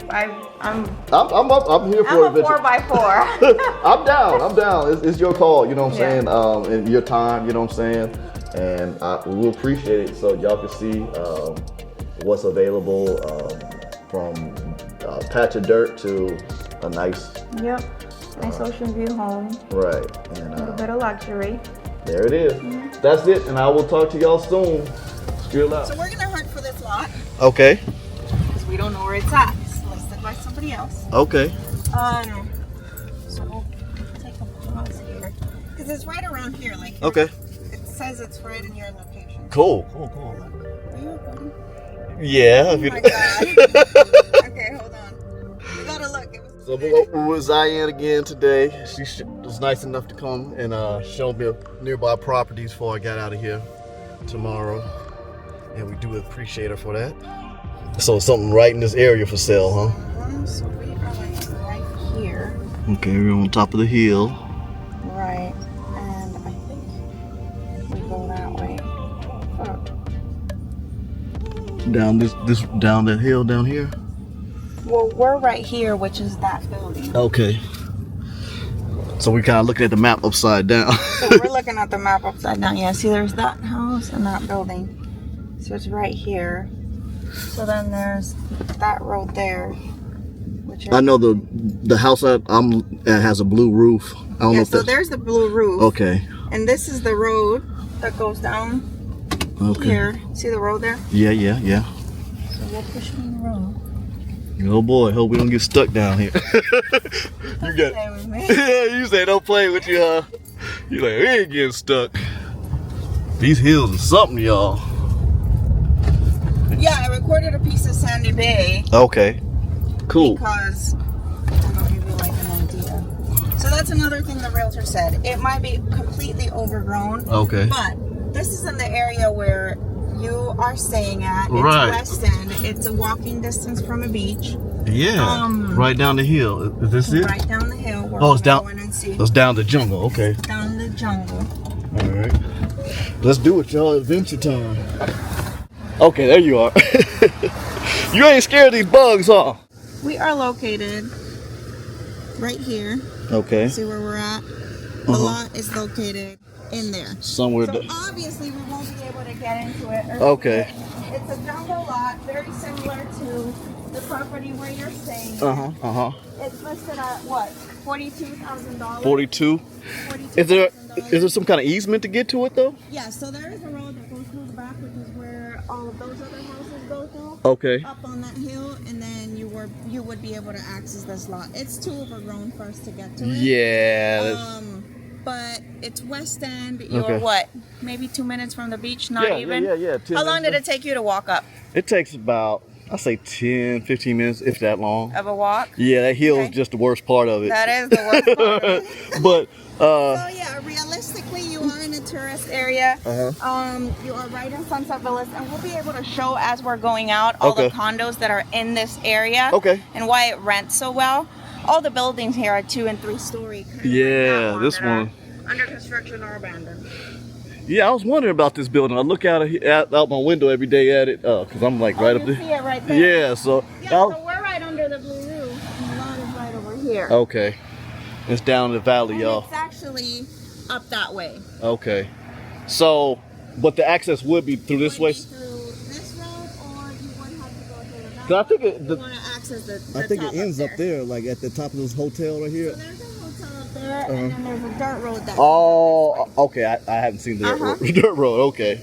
Speaker 2: for
Speaker 1: a 4x4.
Speaker 2: I'm down. It's your call, you know what I'm saying, and your time, you know what I'm saying, and we'll appreciate it, so y'all can see what's available, from a patch of dirt to a nice ocean view home. Right. And a little bit of luxury. There it is. That's it, and I will talk to y'all soon. Still out.
Speaker 1: So we're gonna hunt for this lot.
Speaker 2: Okay.
Speaker 1: Because we don't know where it's at. It's listed by somebody else.
Speaker 2: Okay.
Speaker 1: So we'll take a pause here. Because it's right around here. Like here.
Speaker 2: Okay.
Speaker 1: It says it's right in your location.
Speaker 2: Cool.
Speaker 1: Are you recording?
Speaker 2: Yeah.
Speaker 1: Oh my God. Okay, hold on. We gotta look.
Speaker 2: So we're with Zyann again today. She was nice enough to come and show me nearby properties before I got out of here tomorrow, and we do appreciate her for that. So something right in this area for sale, huh?
Speaker 1: So we are like right here.
Speaker 2: Okay, we're on top of the hill.
Speaker 1: Right, and I think we go that way.
Speaker 2: Down down that hill down here.
Speaker 1: Well, we're right here, which is that building.
Speaker 2: Okay. So we're kind of looking at the map upside down.
Speaker 1: So we're looking at the map upside down. Yeah, see, there's that house and that building. So it's right here. So then there's that road there. Which
Speaker 2: I know the house I'm at has a blue roof. I don't know if
Speaker 1: so there's the blue roof.
Speaker 2: Okay.
Speaker 1: And this is the road that goes down here. See the road there?
Speaker 2: Yeah.
Speaker 1: So we'll push on the road.
Speaker 2: Oh boy, hope we don't get stuck down here.
Speaker 1: You got play with me.
Speaker 2: Yeah, you say don't play with you, huh? You like, we ain't getting stuck. These hills are something, y'all.
Speaker 1: Yeah, I recorded a piece of Sandy Bay.
Speaker 2: Okay. Cool.
Speaker 1: Because I'll give you like an idea. So that's another thing the realtor said. It might be completely overgrown.
Speaker 2: Okay.
Speaker 1: But this is in the area where you are staying at. It's West End. It's a walking distance from a beach.
Speaker 2: Yeah. Right down the hill. Is this it?
Speaker 1: Right down the hill.
Speaker 2: It's down. It's down the jungle. Okay.
Speaker 1: Down the jungle.
Speaker 2: All right. Let's do it, y'all. Adventure time. Okay, there you are. You ain't scared of these bugs, huh?
Speaker 1: We are located right here.
Speaker 2: Okay.
Speaker 1: See where we're at? The lot is located in there.
Speaker 2: Somewhere.
Speaker 1: So obviously we won't be able to get into it.
Speaker 2: Okay.
Speaker 1: It's a jungle lot, very similar to the property where you're staying. It's listed at what? $42,000.
Speaker 2: 42. Is there some kind of easement to get to it though?
Speaker 1: Yeah. So there is a road that goes through the back, which is where all of those other houses go through.
Speaker 2: Okay.
Speaker 1: Up on that hill, and then you would be able to access this lot. It's too overgrown for us to get to it.
Speaker 2: Yeah.
Speaker 1: But it's West End. You're what? Maybe 2 minutes from the beach, not even?
Speaker 2: Yeah.
Speaker 1: How long did it take you to walk up?
Speaker 2: It takes about I say 10, 15 minutes, if that long.
Speaker 1: of a walk?
Speaker 2: Yeah, that hill is just the worst part of it.
Speaker 1: That is the worst part of it.
Speaker 2: But
Speaker 1: so yeah, realistically, you are in a tourist area. You are right in Sunset Villas, and we'll be able to show as we're going out all the condos that are in this area. And why it rents so well. All the buildings here are 2- and 3-story.
Speaker 2: Yeah, this one
Speaker 1: under construction or abandoned.
Speaker 2: Yeah, I was wondering about this building. I look out my window every day at it, cause I'm like right up there.
Speaker 1: You see it right there.
Speaker 2: Yeah, so.
Speaker 1: Yeah, so we're right under the blue roof, and the lot is right over here.
Speaker 2: Okay, it's down the valley, y'all.
Speaker 1: It's actually up that way.
Speaker 2: Okay, so, but the access would be through this way.
Speaker 1: Through this road, or you would have to go through the back.
Speaker 2: I think
Speaker 1: you want to access the
Speaker 3: I think
Speaker 1: top
Speaker 3: it ends up there, like at the top of this hotel right here.
Speaker 1: So there's a hotel up there, and then there's a dirt road that.
Speaker 2: Oh, okay. I haven't seen the dirt road. Okay.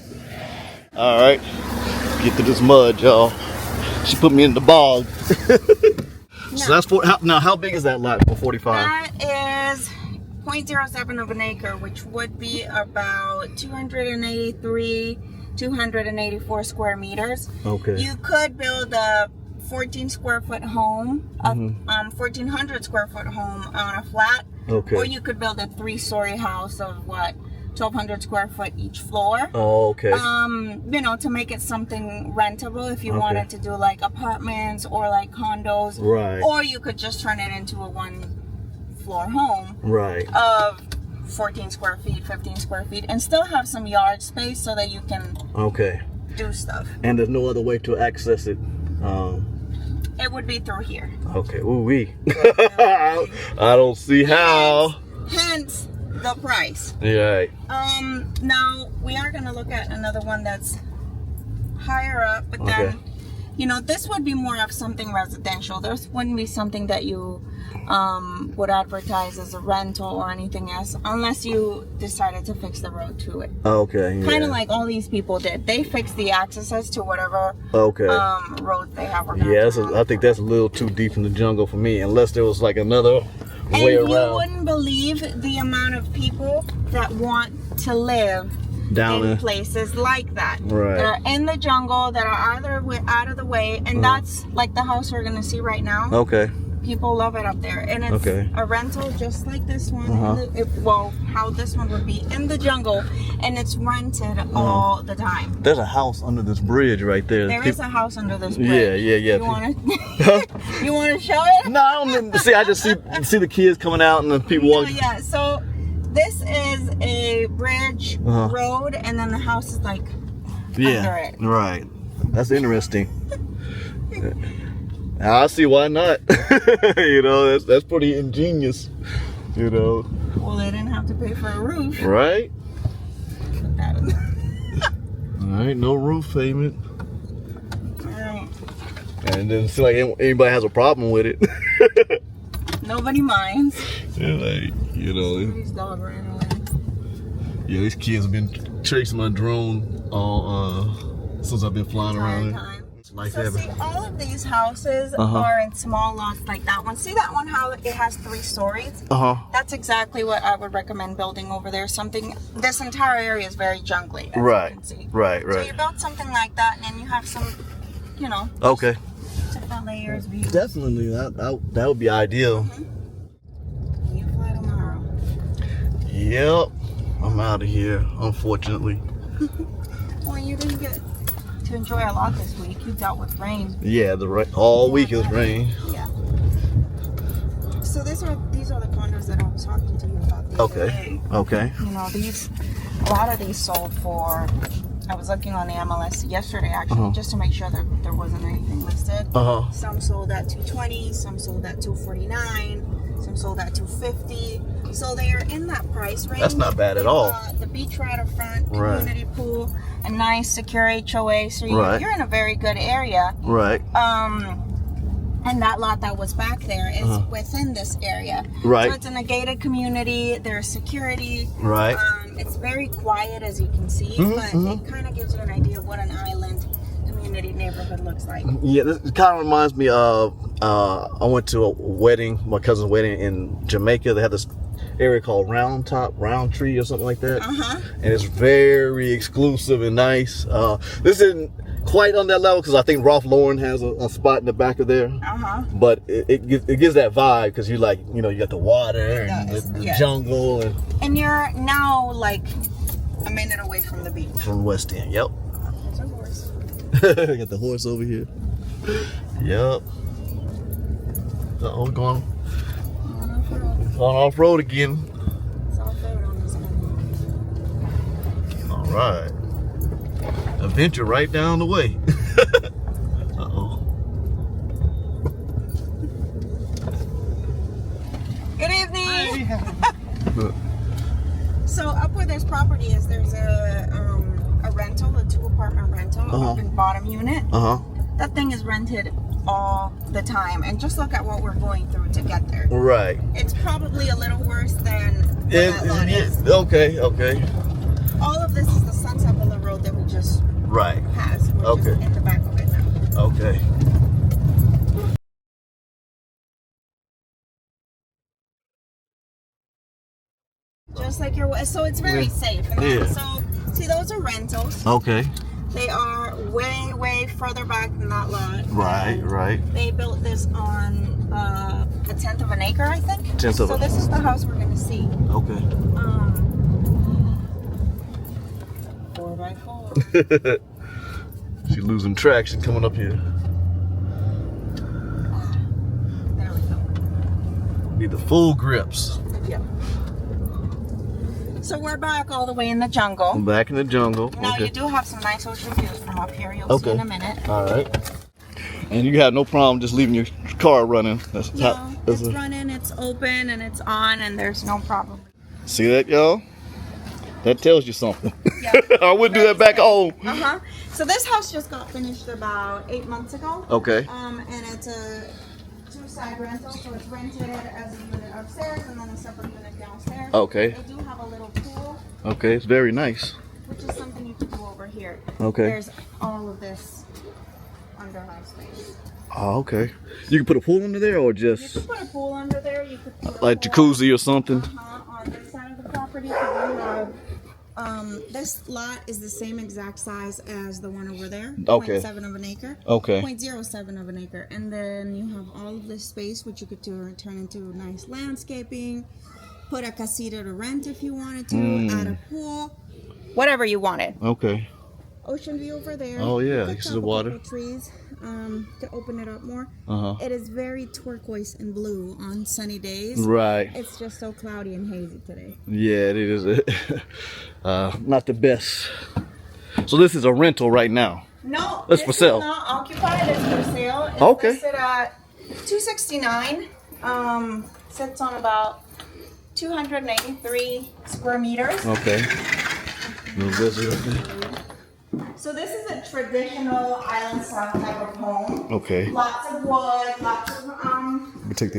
Speaker 2: All right. Get to this mud, y'all. She put me in the bog. So that's now. How big is that lot for 45?
Speaker 1: That is 0.07 of an acre, which would be about 284 square meters.
Speaker 2: Okay.
Speaker 1: You could build a 14 square foot home, a 1,400 square foot home on a flat.
Speaker 2: Okay.
Speaker 1: Or you could build a 3-story house of 1,200 square foot each floor.
Speaker 2: Oh, okay.
Speaker 1: You know, to make it something rentable if you wanted to do like apartments or like condos.
Speaker 2: Right.
Speaker 1: Or you could just turn it into a 1-floor home.
Speaker 2: Right.
Speaker 1: Of 14 square feet, 15 square feet, and still have some yard space so that you can do stuff.
Speaker 2: And there's no other way to access it.
Speaker 1: It would be through here.
Speaker 2: Okay. Ooh wee. I don't see how.
Speaker 1: Hence the price.
Speaker 2: Yeah.
Speaker 1: Now we are gonna look at another one that's higher up, but then, you know, this would be more of something residential. This wouldn't be something that you would advertise as a rental or anything else, unless you decided to fix the road to it.
Speaker 2: Okay.
Speaker 1: Kind of like all these people did. They fixed the accesses to whatever roads they have.
Speaker 2: Yeah, I think that's a little too deep in the jungle for me, unless there was like another way around.
Speaker 1: You wouldn't believe the amount of people that want to live in places like that.
Speaker 2: Right.
Speaker 1: That are in the jungle, that are out of the way, and that's like the house we're gonna see right now.
Speaker 2: Okay.
Speaker 1: People love it up there, and it's a rental just like this one. How this one would be in the jungle, and it's rented all the time.
Speaker 2: There's a house under this bridge right there.
Speaker 1: There is a house under this bridge.
Speaker 2: Yeah.
Speaker 1: You want to show it?
Speaker 2: No, I don't see. I just see the kids coming out and the people walking.
Speaker 1: Yeah. So this is a bridge road, and then the house is like under it.
Speaker 2: Right. That's interesting. I see why not. You know, that's pretty ingenious. You know.
Speaker 1: Well, they didn't have to pay for a roof.
Speaker 2: Right.
Speaker 1: Put that in.
Speaker 2: All right, no roof payment.
Speaker 1: All right.
Speaker 2: And it doesn't seem like anybody has a problem with it.
Speaker 1: Nobody minds.
Speaker 2: They're like, you know.
Speaker 1: Somebody's dog ran away.
Speaker 2: Yeah, these kids have been chasing my drone all since I've been flying around it.
Speaker 1: So see, all of these houses are in small lots like that one. See that one, how it has 3 stories? That's exactly what I would recommend building over there. This entire area is very jungly, as you can see.
Speaker 2: Right.
Speaker 1: So you build something like that, and then you have some, you know, different layers. Views.
Speaker 2: Definitely, that would be ideal.
Speaker 1: You fly tomorrow.
Speaker 2: Yep, I'm out of here, unfortunately.
Speaker 1: Well, you didn't get to enjoy a lot this week. You dealt with rain.
Speaker 2: Yeah, all week is rain.
Speaker 1: Yeah. So these are the condos that I was talking to you about.
Speaker 2: Okay.
Speaker 1: You know, a lot of these sold for. I was looking on the MLS yesterday actually, just to make sure that there wasn't anything listed. Some sold at $220, some sold at $249, some sold at $250. So they are in that price range.
Speaker 2: That's not bad at all.
Speaker 1: The beach right up front, community pool, a nice secure HOA. So you're in a very good area.
Speaker 2: Right.
Speaker 1: And that lot that was back there is within this area.
Speaker 2: Right.
Speaker 1: So it's in a gated community. There's security.
Speaker 2: Right.
Speaker 1: It's very quiet, as you can see, but it kind of gives you an idea of what an island community neighborhood looks like.
Speaker 2: Yeah, this kind of reminds me of I went to a wedding, my cousin's wedding in Jamaica. They had this area called Roundtree or something like that.
Speaker 1: Uh-huh.
Speaker 2: And it's very exclusive and nice. This isn't quite on that level because I think Ralph Lauren has a spot in the back of there.
Speaker 1: Uh-huh.
Speaker 2: But it gives that vibe because you like, you know, you got the water and the jungle.
Speaker 1: And you're now like a minute away from the beach.
Speaker 2: From West End, yep.
Speaker 1: There's a horse.
Speaker 2: Got the horse over here. Yep. Uh-oh, going off-road again.
Speaker 1: It's off-road on this one.
Speaker 2: All right. Adventure right down the way. Uh-oh.
Speaker 1: Good evening. So up where this property is, there's a rental, a 2-apartment rental up in bottom unit. That thing is rented all the time, and just look at what we're going through to get there.
Speaker 2: Right.
Speaker 1: It's probably a little worse than where that lot is.
Speaker 2: Okay.
Speaker 1: All of this is the Sunset Boulevard Road that we just passed. We're just in the back of it now.
Speaker 2: Okay.
Speaker 1: Just like so it's very safe. And so, see, those are rentals.
Speaker 2: Okay.
Speaker 1: They are way further back than that lot.
Speaker 2: Right.
Speaker 1: They built this on a 1/10 of an acre, I think.
Speaker 2: So
Speaker 1: this is the house we're going to see.
Speaker 2: Okay.
Speaker 1: 4x4.
Speaker 2: She's losing traction coming up here.
Speaker 1: There we go.
Speaker 2: Need the full grips.
Speaker 1: Yep. So we're back all the way in the jungle.
Speaker 2: I'm back in the jungle.
Speaker 1: Now you do have some nice ocean views from up here. You'll see in a minute.
Speaker 2: All right. And you have no problem just leaving your car running.
Speaker 1: It's running, it's open, and it's on, and there's no problem.
Speaker 2: See that, y'all? That tells you something.
Speaker 1: Yeah.
Speaker 2: I wouldn't do that back home.
Speaker 1: So this house just got finished about 8 months ago.
Speaker 2: Okay.
Speaker 1: And it's a 2-side rental, so it's rented as a unit upstairs and then a separate unit downstairs.
Speaker 2: Okay.
Speaker 1: They do have a little pool.
Speaker 2: Okay, it's very nice.
Speaker 1: Which is something you could do over here.
Speaker 2: Okay.
Speaker 1: There's all of this underhouse space.
Speaker 2: Oh, okay. You can put a pool under there or just...
Speaker 1: You could put a pool under there. You could put
Speaker 2: like jacuzzi or something?
Speaker 1: On this side of the property. This lot is the same exact size as the one over there.
Speaker 2: Okay.
Speaker 1: 0.7 of an acre.
Speaker 2: Okay.
Speaker 1: 0.07 of an acre. And then you have all of this space, which you could turn into nice landscaping. Put a casita to rent if you wanted to. Add a pool. Whatever you wanted.
Speaker 2: Okay.
Speaker 1: Ocean view over there.
Speaker 2: Oh yeah,
Speaker 1: you
Speaker 2: this is the water.
Speaker 1: Trees to open it up more.
Speaker 2: Uh-huh.
Speaker 1: It is very turquoise and blue on sunny days.
Speaker 2: Right.
Speaker 1: It's just so cloudy and hazy today.
Speaker 2: Yeah, it is. Not the best. So this is a rental right now.
Speaker 1: No,
Speaker 2: it's for sale.
Speaker 1: It's not occupied. It's for sale. It's
Speaker 2: okay.
Speaker 1: listed at $269. Sits on about 283 square meters.
Speaker 2: Okay.
Speaker 1: So this is a traditional island style type of home.
Speaker 2: Okay.
Speaker 1: Lots of wood, lots of
Speaker 2: Let me take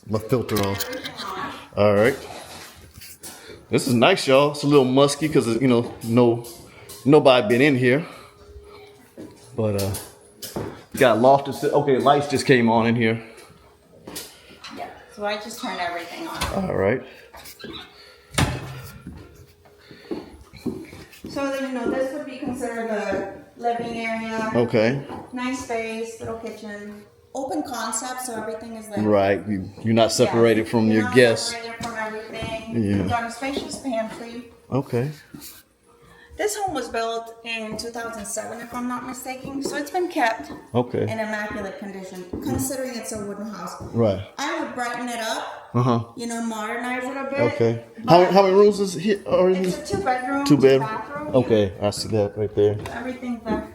Speaker 2: my filter off. All right. This is nice, y'all. It's a little musky because you know nobody been in here. But got lofted. Okay, lights just came on in here.
Speaker 1: Yeah. So I just turned everything on.
Speaker 2: All right.
Speaker 1: So then, this would be considered the living area.
Speaker 2: Okay.
Speaker 1: Nice space, little kitchen. Open concept, so everything is like...
Speaker 2: Right. You're not separated from your guests.
Speaker 1: Separated from everything.
Speaker 2: Yeah.
Speaker 1: You've got a spacious pantry.
Speaker 2: Okay.
Speaker 1: This home was built in 2007, if I'm not mistaken. So it's been kept in immaculate condition, considering it's a wooden house.
Speaker 2: Right.
Speaker 1: I would brighten it up. Modernize it a bit.
Speaker 2: Okay. How many rooms is here?
Speaker 1: It's a 2-bedroom, 2-bathroom.
Speaker 2: Okay, I see that right there.
Speaker 1: Everything's there,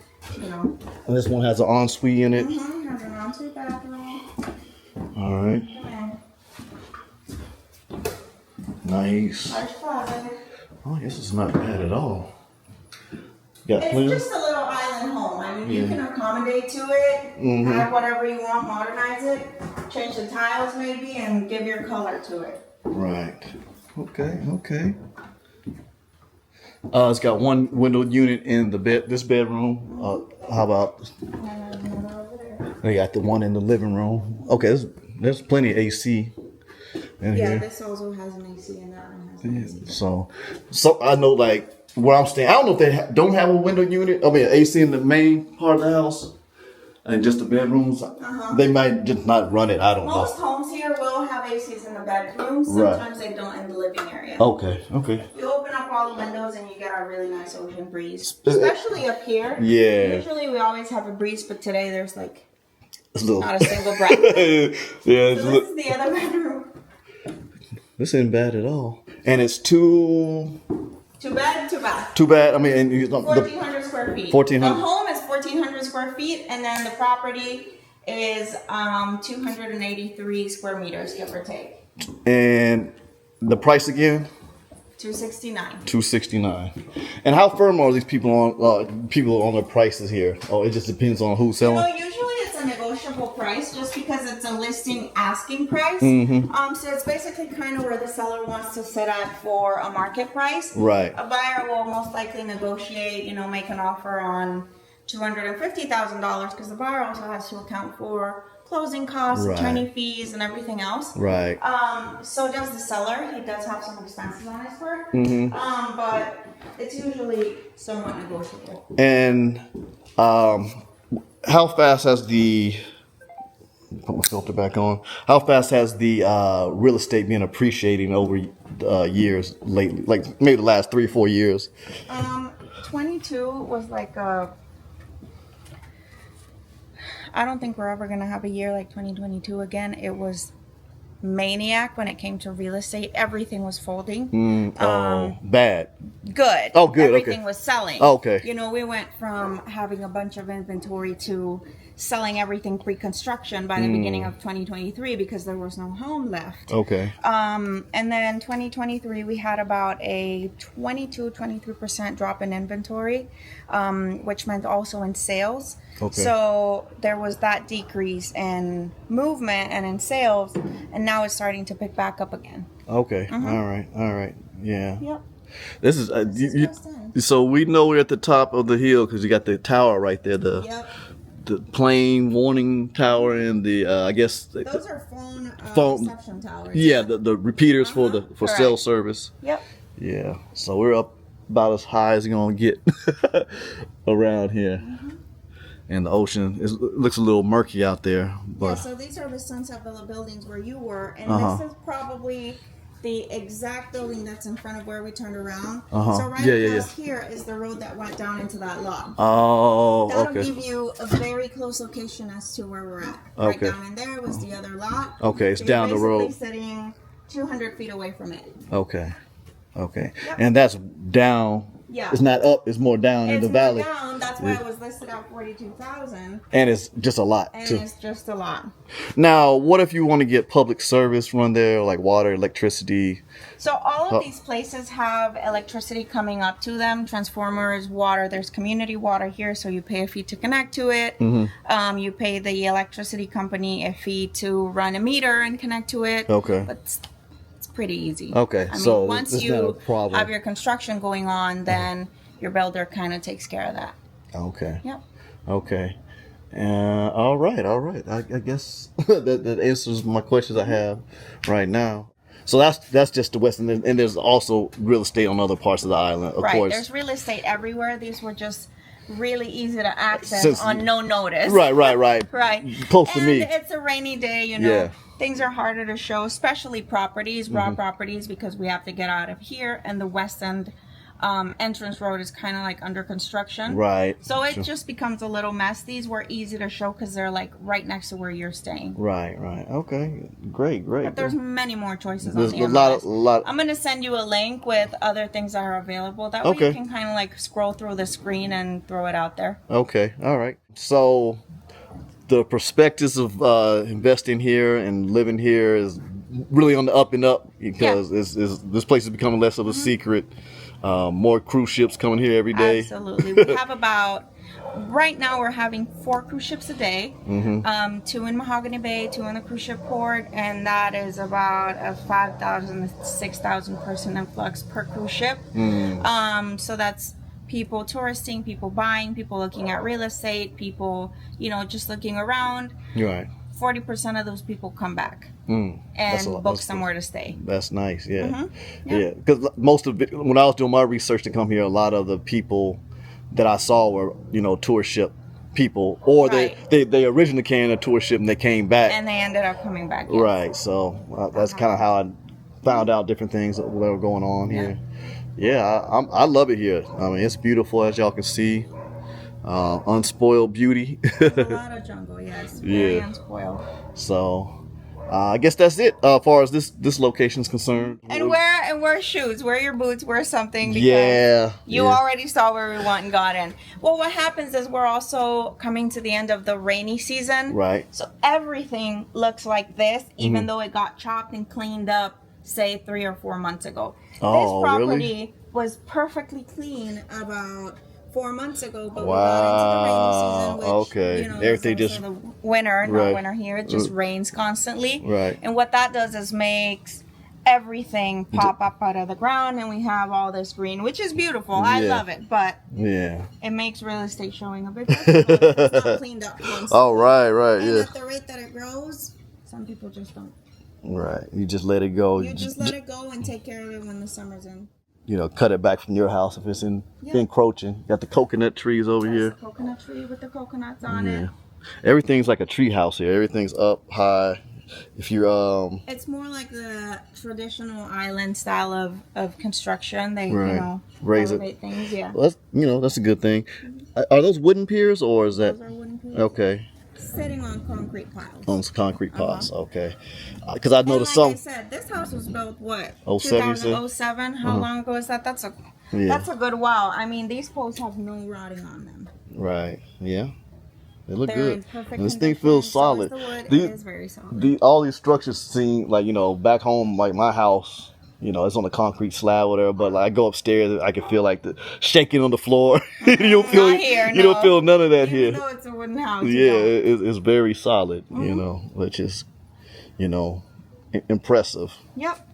Speaker 2: And this one has an ensuite in it.
Speaker 1: Has an ensuite bathroom.
Speaker 2: All right. Nice.
Speaker 1: Large closet.
Speaker 2: Oh, this is not bad at all.
Speaker 1: It's just a little island home. I mean, you can accommodate to it, add whatever you want, modernize it, change the tiles maybe, and give your color to it.
Speaker 2: Right. Okay. It's got one window unit in this bedroom. How about? They got the one in the living room. Okay, there's plenty of AC. in
Speaker 1: Yeah,
Speaker 2: here.
Speaker 1: this also has an AC and that one has an AC.
Speaker 2: So I know like where I'm staying. I don't know if they don't have a window unit. I mean, AC in the main part of the house. And just the bedrooms, they might just not run it. I don't know.
Speaker 1: Most homes here will have ACs in the bedrooms.
Speaker 2: Right.
Speaker 1: Sometimes they don't in the living area.
Speaker 2: Okay.
Speaker 1: You open up all the windows and you get a really nice ocean breeze, especially up here.
Speaker 2: Yeah.
Speaker 1: Usually we always have a breeze, but today there's like
Speaker 2: It's
Speaker 1: not a single breath.
Speaker 2: yeah.
Speaker 1: So this is the other bedroom.
Speaker 2: This ain't bad at all. And it's two
Speaker 1: Two bed.
Speaker 2: Too bad. I mean, and
Speaker 1: 1,400 square feet.
Speaker 2: 1,400.
Speaker 1: The home is 1,400 square feet, and then the property is 283 square meters, give or take.
Speaker 2: And the price again?
Speaker 1: 269.
Speaker 2: 269. And how firm are these people on their prices here? Oh, it just depends on who's selling.
Speaker 1: Usually it's a negotiable price just because it's a listing asking price. So it's basically kind of where the seller wants to sit at for a market price.
Speaker 2: Right.
Speaker 1: A buyer will most likely negotiate, make an offer on $250,000 because the buyer also has to account for closing costs,
Speaker 2: Right.
Speaker 1: attorney fees, and everything else.
Speaker 2: Right.
Speaker 1: So does the seller. He does have some expenses on his work. But it's usually somewhat negotiable.
Speaker 2: And how fast has the put my filter back on? How fast has the real estate been appreciating over years lately? Like maybe the last 3 or 4 years.
Speaker 1: 22 was like I don't think we're ever gonna have a year like 2022 again. It was maniac when it came to real estate. Everything was folding.
Speaker 2: Bad.
Speaker 1: Good.
Speaker 2: Oh, good.
Speaker 1: Everything
Speaker 2: Okay.
Speaker 1: was selling.
Speaker 2: Oh, okay.
Speaker 1: We went from having a bunch of inventory to selling everything pre-construction by the beginning of 2023 because there was no home left.
Speaker 2: Okay.
Speaker 1: And then 2023, we had about a 23% drop in inventory, which meant also in sales.
Speaker 2: Okay.
Speaker 1: So there was that decrease in movement and in sales, and now it's starting to pick back up again.
Speaker 2: Okay. All right. Yeah.
Speaker 1: Yep.
Speaker 2: This is so we know we're at the top of the hill because you got the tower right there. The plane warning tower and the I guess
Speaker 1: Those are phone reception towers.
Speaker 2: Yeah, the repeaters for
Speaker 1: Correct.
Speaker 2: cell service.
Speaker 1: Yep.
Speaker 2: Yeah, so we're up about as high as you're gonna get around here, and the ocean looks a little murky out there. But
Speaker 1: Yeah, so these are the Sunset Villa buildings where you were, and this is probably the exact building that's in front of where we turned around. So right across here is the road that went down into that lot.
Speaker 2: Oh,
Speaker 1: That'll
Speaker 2: okay.
Speaker 1: give you a very close location as to where we're at. Right down in there was the other lot.
Speaker 2: Okay, it's
Speaker 1: So
Speaker 2: down the
Speaker 1: you're
Speaker 2: road.
Speaker 1: basically sitting 200 feet away from it.
Speaker 2: Okay,
Speaker 1: Yep.
Speaker 2: and that's down.
Speaker 1: Yeah.
Speaker 2: It's not up. It's more down in
Speaker 1: It's
Speaker 2: the valley.
Speaker 1: more down. That's why it was listed at 42,000,
Speaker 2: And it's just a lot
Speaker 1: and
Speaker 2: too.
Speaker 1: it's just a lot.
Speaker 2: Now, what if you want to get public service run there, like water, electricity?
Speaker 1: So all of these places have electricity coming up to them, transformers, water. There's community water here, so you pay a fee to connect to it. You pay the electricity company a fee to run a meter and connect to it.
Speaker 2: Okay.
Speaker 1: But it's pretty easy.
Speaker 2: Okay,
Speaker 1: I mean,
Speaker 2: so
Speaker 1: once
Speaker 2: it's not a
Speaker 1: you
Speaker 2: problem.
Speaker 1: have your construction going on, then your builder kind of takes care of that.
Speaker 2: Okay.
Speaker 1: Yep.
Speaker 2: Okay. All right. I guess that answers my questions I have right now. So that's just the west, and there's also real estate on other parts of the island, of
Speaker 1: Right.
Speaker 2: course.
Speaker 1: There's real estate everywhere. These were just really easy to access
Speaker 2: Since-
Speaker 1: on no notice.
Speaker 2: Right.
Speaker 1: Right.
Speaker 2: Close to
Speaker 1: and
Speaker 2: me.
Speaker 1: It's a rainy day,
Speaker 2: Yeah.
Speaker 1: Things are harder to show, especially properties, raw properties, because we have to get out of here, and the west end entrance road is kind of like under construction.
Speaker 2: Right.
Speaker 1: So it just becomes a little mess. These were easy to show because they're like right next to where you're staying.
Speaker 2: Right. Okay. Great.
Speaker 1: But there's many more choices
Speaker 2: There's
Speaker 1: on the
Speaker 2: a
Speaker 1: MLS.
Speaker 2: lot.
Speaker 1: I'm going to send you a link with other things that are available. That way
Speaker 2: Okay.
Speaker 1: you can kind of like scroll through the screen and throw it out there.
Speaker 2: Okay. All right. So the perspectives of investing here and living here is really on the up and up because this place is becoming less of a secret. More cruise ships coming here every day.
Speaker 1: Absolutely. We have right now we're having 4 cruise ships a day, 2 in Mahogany Bay, 2 in the cruise ship port, and that is about a 5,000 to 6,000 person influx per cruise ship. So that's people touristing, people buying, people looking at real estate, people, just looking around.
Speaker 2: Right.
Speaker 1: 40% of those people come back. and book somewhere to stay.
Speaker 2: That's nice. Yeah.
Speaker 1: Mm-hmm.
Speaker 2: Yeah. Because most of it, when I was doing my research to come here, a lot of the people that I saw were, tour ship people, or they originally came in a tour ship and they came back.
Speaker 1: And they ended up coming back. Yes.
Speaker 2: Right. So that's kind of how I found out different things that were going on here. Yeah, I love it here. I mean, it's beautiful, as y'all can see. Unspoiled beauty.
Speaker 1: There's a lot of jungle, yes. Very unspoiled.
Speaker 2: So, I guess that's it as far as this location is concerned.
Speaker 1: And wear shoes, wear your boots, wear something. Because you already saw where we went and got in. Well, what happens is we're also coming to the end of the rainy season.
Speaker 2: Right.
Speaker 1: So everything looks like this, even though it got chopped and cleaned up, say 3 or 4 months ago. This property was perfectly clean about 4 months ago, but we got into the rainy season, which,
Speaker 2: everything just
Speaker 1: the winter, not winter here, it just rains constantly.
Speaker 2: Right.
Speaker 1: And what that does is makes everything pop up out of the ground, and we have all this green, which is beautiful. I love it, but it makes real estate showing a bit difficult. It's not cleaned up constantly.
Speaker 2: Oh, right,
Speaker 1: and at the rate that it grows, some people just don't.
Speaker 2: Right. You just let it go.
Speaker 1: You just let it go and take care of it when the summer's in.
Speaker 2: Cut it back from your house if it's encroaching. Got the coconut trees over here.
Speaker 1: The coconut tree with the coconuts on it.
Speaker 2: Everything's like a tree house here. Everything's up high. If you're
Speaker 1: it's more like the traditional island style of construction. They
Speaker 2: raise
Speaker 1: elevate things. Yeah.
Speaker 2: Well, that's a good thing. Are those wooden piers or is that?
Speaker 1: Those are wooden piers.
Speaker 2: Okay.
Speaker 1: Sitting on concrete piles.
Speaker 2: On concrete piles, okay. Because I noticed some.
Speaker 1: Like I said, this house was built
Speaker 2: 07?
Speaker 1: 2007. How long ago is that? That's a good while. I mean, these posts have no rotting on them.
Speaker 2: Right. Yeah. They look
Speaker 1: They're
Speaker 2: good.
Speaker 1: in perfect
Speaker 2: And this
Speaker 1: condition.
Speaker 2: thing feels
Speaker 1: So
Speaker 2: solid.
Speaker 1: is the wood. It is very solid.
Speaker 2: All these structures seem like back home, like my house. It's on a concrete slab or whatever, but like I go upstairs, I can feel like the shaking on the floor. You don't feel you don't feel none of that here.
Speaker 1: Even though it's a wooden house.
Speaker 2: It's very solid, which is, impressive.
Speaker 1: Yep.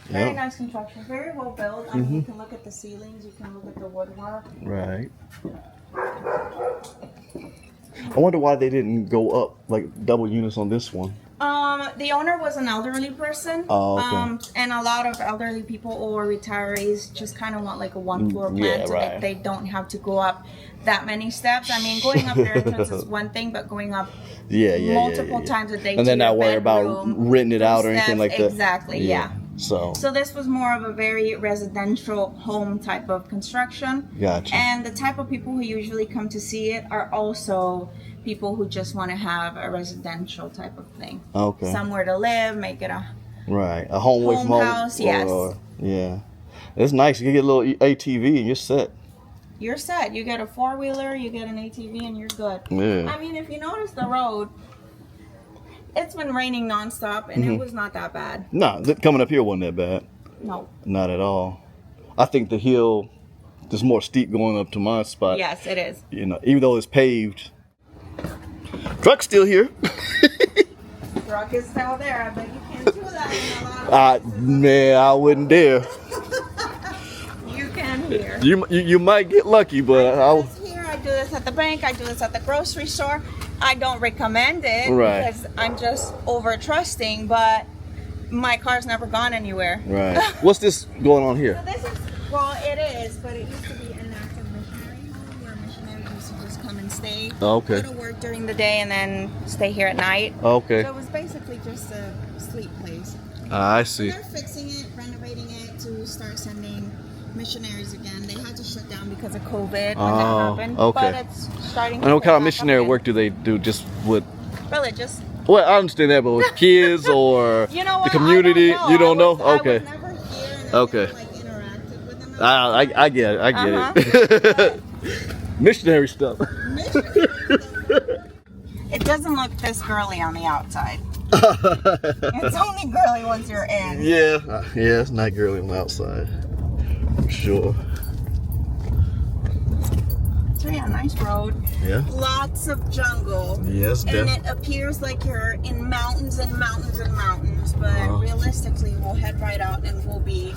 Speaker 1: Very nice construction. Very well built. I mean, you can look at the ceilings. You can look at the woodwork.
Speaker 2: Right. I wonder why they didn't go up like double units on this one.
Speaker 1: The owner was an elderly person.
Speaker 2: Oh, okay.
Speaker 1: And a lot of elderly people or retirees just kind of want like a one floor plan so that they don't have to go up that many steps. I mean, going up their entrance is one thing, but going up multiple times a day
Speaker 2: and
Speaker 1: to
Speaker 2: then not worry about
Speaker 1: bedroom,
Speaker 2: renting it out or anything like that.
Speaker 1: Exactly, yeah.
Speaker 2: So
Speaker 1: this was more of a very residential home type of construction.
Speaker 2: Gotcha.
Speaker 1: And the type of people who usually come to see it are also people who just want to have a residential type of thing.
Speaker 2: Okay.
Speaker 1: Somewhere to live, make it a
Speaker 2: home away from home
Speaker 1: house, yes.
Speaker 2: It's nice. You can get a little ATV and you're set.
Speaker 1: You're set. You get a 4-wheeler, you get an ATV, and you're good.
Speaker 2: Yeah.
Speaker 1: I mean, if you notice the road, it's been raining nonstop, and it was not that bad.
Speaker 2: No, coming up here wasn't that bad.
Speaker 1: No.
Speaker 2: Not at all. I think the hill is more steep going up to my spot.
Speaker 1: Yes, it is.
Speaker 2: Even though it's paved. Truck's still here.
Speaker 1: Truck is still there, but you can't do that in a lot of places.
Speaker 2: Man, I wouldn't dare.
Speaker 1: You can here.
Speaker 2: You might get lucky, but
Speaker 1: I do this at the bank. I do this at the grocery store. I don't recommend it because I'm just over trusting, but my car's never gone anywhere.
Speaker 2: Right. What's this going on here?
Speaker 1: So this is, it is, but it used to be an active missionary home where missionaries used to just come and stay.
Speaker 2: Okay.
Speaker 1: Go to work during the day and then stay here at night.
Speaker 2: Okay.
Speaker 1: So it was basically just a sleep place.
Speaker 2: I see.
Speaker 1: So they're fixing it, renovating it to start sending missionaries again. They had to shut down because of COVID when that happened.
Speaker 2: Okay.
Speaker 1: But it's starting to
Speaker 2: And what kind of
Speaker 1: pick back
Speaker 2: missionary
Speaker 1: up again.
Speaker 2: work do they do? Just with
Speaker 1: Religious.
Speaker 2: Well, I understand that, but with kids or the community,
Speaker 1: I don't know.
Speaker 2: Okay.
Speaker 1: I was never here and
Speaker 2: Okay.
Speaker 1: I never, interacted with them.
Speaker 2: I get it. I get it. Missionary stuff.
Speaker 1: It doesn't look this girly on the outside. It's only girly once you're in.
Speaker 2: Yeah, it's not girly on the outside. For sure.
Speaker 1: So yeah, nice road.
Speaker 2: Yeah.
Speaker 1: Lots of jungle.
Speaker 2: Yes,
Speaker 1: and it appears like you're in mountains and mountains and mountains, but realistically we'll head right out and we'll be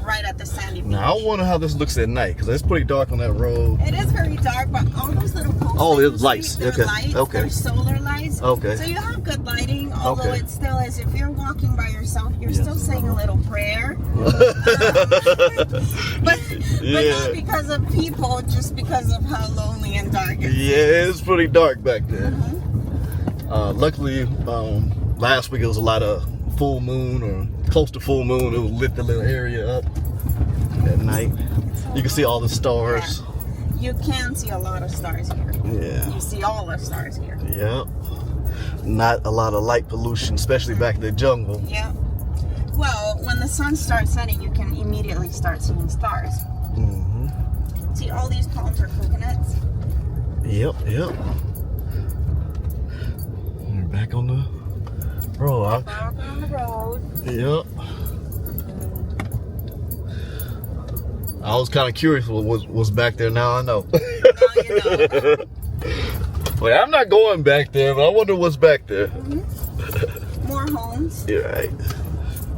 Speaker 1: right at the sandy beach.
Speaker 2: Now I wonder how this looks at night, because it's pretty dark on that road.
Speaker 1: It is very dark, but all those little posts.
Speaker 2: Oh,
Speaker 1: that
Speaker 2: there's
Speaker 1: you
Speaker 2: lights.
Speaker 1: see, they're
Speaker 2: Okay.
Speaker 1: lights.
Speaker 2: Okay.
Speaker 1: They're solar lights.
Speaker 2: Okay.
Speaker 1: So you have good lighting, although
Speaker 2: Okay.
Speaker 1: it still is. If you're walking by yourself, you're still saying a little prayer. But not because of people, just because of how lonely and dark it is.
Speaker 2: Yeah, it's pretty dark back there.
Speaker 1: Mm-hmm.
Speaker 2: Luckily, last week it was a lot of full moon or close to full moon. It lit the little area up at night. You can see all the stars.
Speaker 1: Yeah. You can see a lot of stars here.
Speaker 2: Yeah.
Speaker 1: You see all the stars here.
Speaker 2: Yeah. Not a lot of light pollution, especially back in the jungle.
Speaker 1: Yeah. Well, when the sun starts setting, you can immediately start seeing stars.
Speaker 2: Mm-hmm.
Speaker 1: See, all these palms are coconuts.
Speaker 2: Yep. We're back on the road.
Speaker 1: Back on the road.
Speaker 2: Yep. I was kind of curious what was back there. Now I know.
Speaker 1: Now you know.
Speaker 2: Wait, I'm not going back there, but I wonder what's back there.
Speaker 1: Mm-hmm. More homes.
Speaker 2: You're right.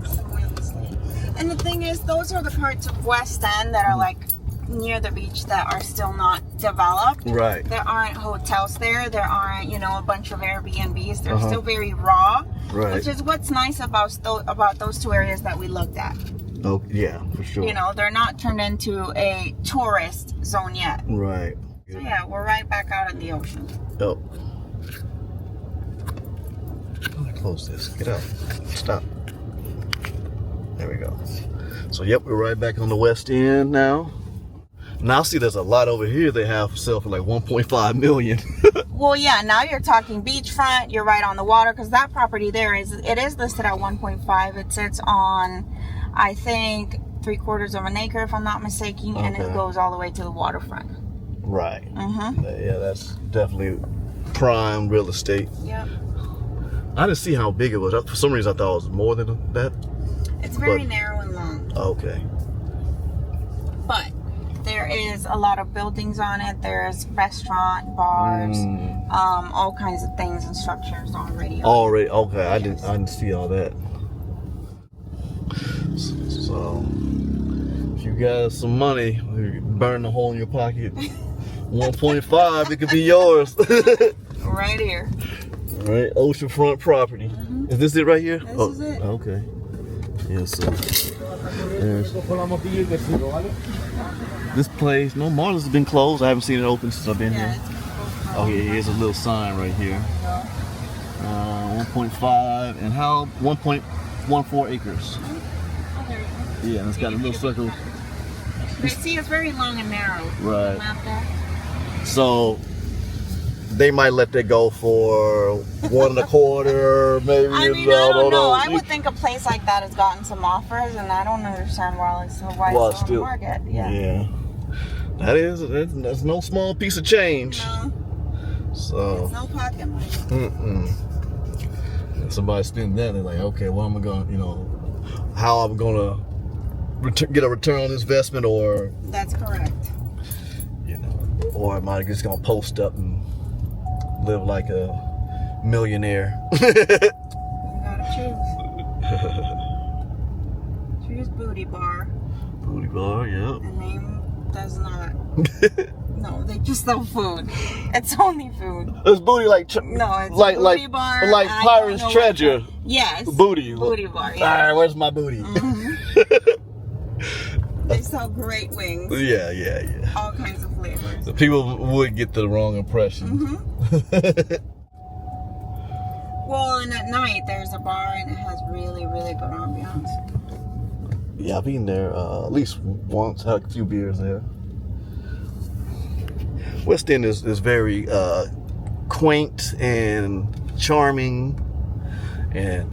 Speaker 1: Some real estate. And the thing is, those are the parts of West End that are like near the beach that are still not developed.
Speaker 2: Right.
Speaker 1: There aren't hotels there. There aren't, a bunch of Airbnbs. They're still very raw.
Speaker 2: Right.
Speaker 1: Which is what's nice about those two areas that we looked at.
Speaker 2: Oh, yeah, for sure.
Speaker 1: They're not turned into a tourist zone yet.
Speaker 2: Right.
Speaker 1: So yeah, we're right back out in the ocean.
Speaker 2: Oh. How do I close this? Get out. Stop. There we go. So, yep, we're right back on the West End now. Now, see, there's a lot over here they have for sale for like $1.5 million.
Speaker 1: Well, yeah, now you're talking beachfront. You're right on the water, because that property there is listed at 1.5. It sits on, I think, 3/4 of an acre, if I'm not mistaken, and it goes all the way to the waterfront.
Speaker 2: Right.
Speaker 1: Mm-hmm.
Speaker 2: Yeah, that's definitely prime real estate.
Speaker 1: Yep.
Speaker 2: I didn't see how big it was. For some reason, I thought it was more than that.
Speaker 1: It's very narrow and long.
Speaker 2: Okay.
Speaker 1: But there is a lot of buildings on it. There's restaurant, bars, all kinds of things and structures already.
Speaker 2: Already, okay.
Speaker 1: Yes.
Speaker 2: I didn't see all that. So, if you got some money, burn the hole in your pocket. 1.5, it could be yours.
Speaker 1: Right here.
Speaker 2: Right, oceanfront property. Is this it right here?
Speaker 1: This is it.
Speaker 2: Okay. Yes, sir. This place, no, Marla's has been closed. I haven't seen it open since I've been here. Oh yeah, here's a little sign right here. 1.5 and how 1.14 acres. Yeah, and it's got a little circle.
Speaker 1: But see, it's very long and narrow.
Speaker 2: Right.
Speaker 1: Map there.
Speaker 2: So they might let that go for 1.25, maybe.
Speaker 1: I mean, I don't know. I would think a place like that has gotten some offers, and I don't understand why it's still on the market.
Speaker 2: Yeah. That's no small piece of change.
Speaker 1: No.
Speaker 2: So.
Speaker 1: It's no pocket money.
Speaker 2: If somebody spends that, they're like, okay, what am I gonna, how I'm gonna get a return on this investment, or.
Speaker 1: That's correct.
Speaker 2: Or am I just gonna post up and live like a millionaire?
Speaker 1: You gotta choose. Choose Booty Bar.
Speaker 2: Booty Bar, yeah.
Speaker 1: The name does not. No, they just sell food. It's only food.
Speaker 2: It's booty
Speaker 1: no, it's
Speaker 2: like
Speaker 1: Booty Bar.
Speaker 2: Like Pirate's Treasure.
Speaker 1: Yes.
Speaker 2: Booty.
Speaker 1: Booty Bar. Yeah.
Speaker 2: All right, where's my booty?
Speaker 1: They sell great wings.
Speaker 2: Yeah.
Speaker 1: All kinds of flavors.
Speaker 2: The people would get the wrong impression.
Speaker 1: Well, and at night there's a bar and it has really, really good ambiance.
Speaker 2: Yeah, I've been there at least once. Had a few beers there. West End is very quaint and charming, and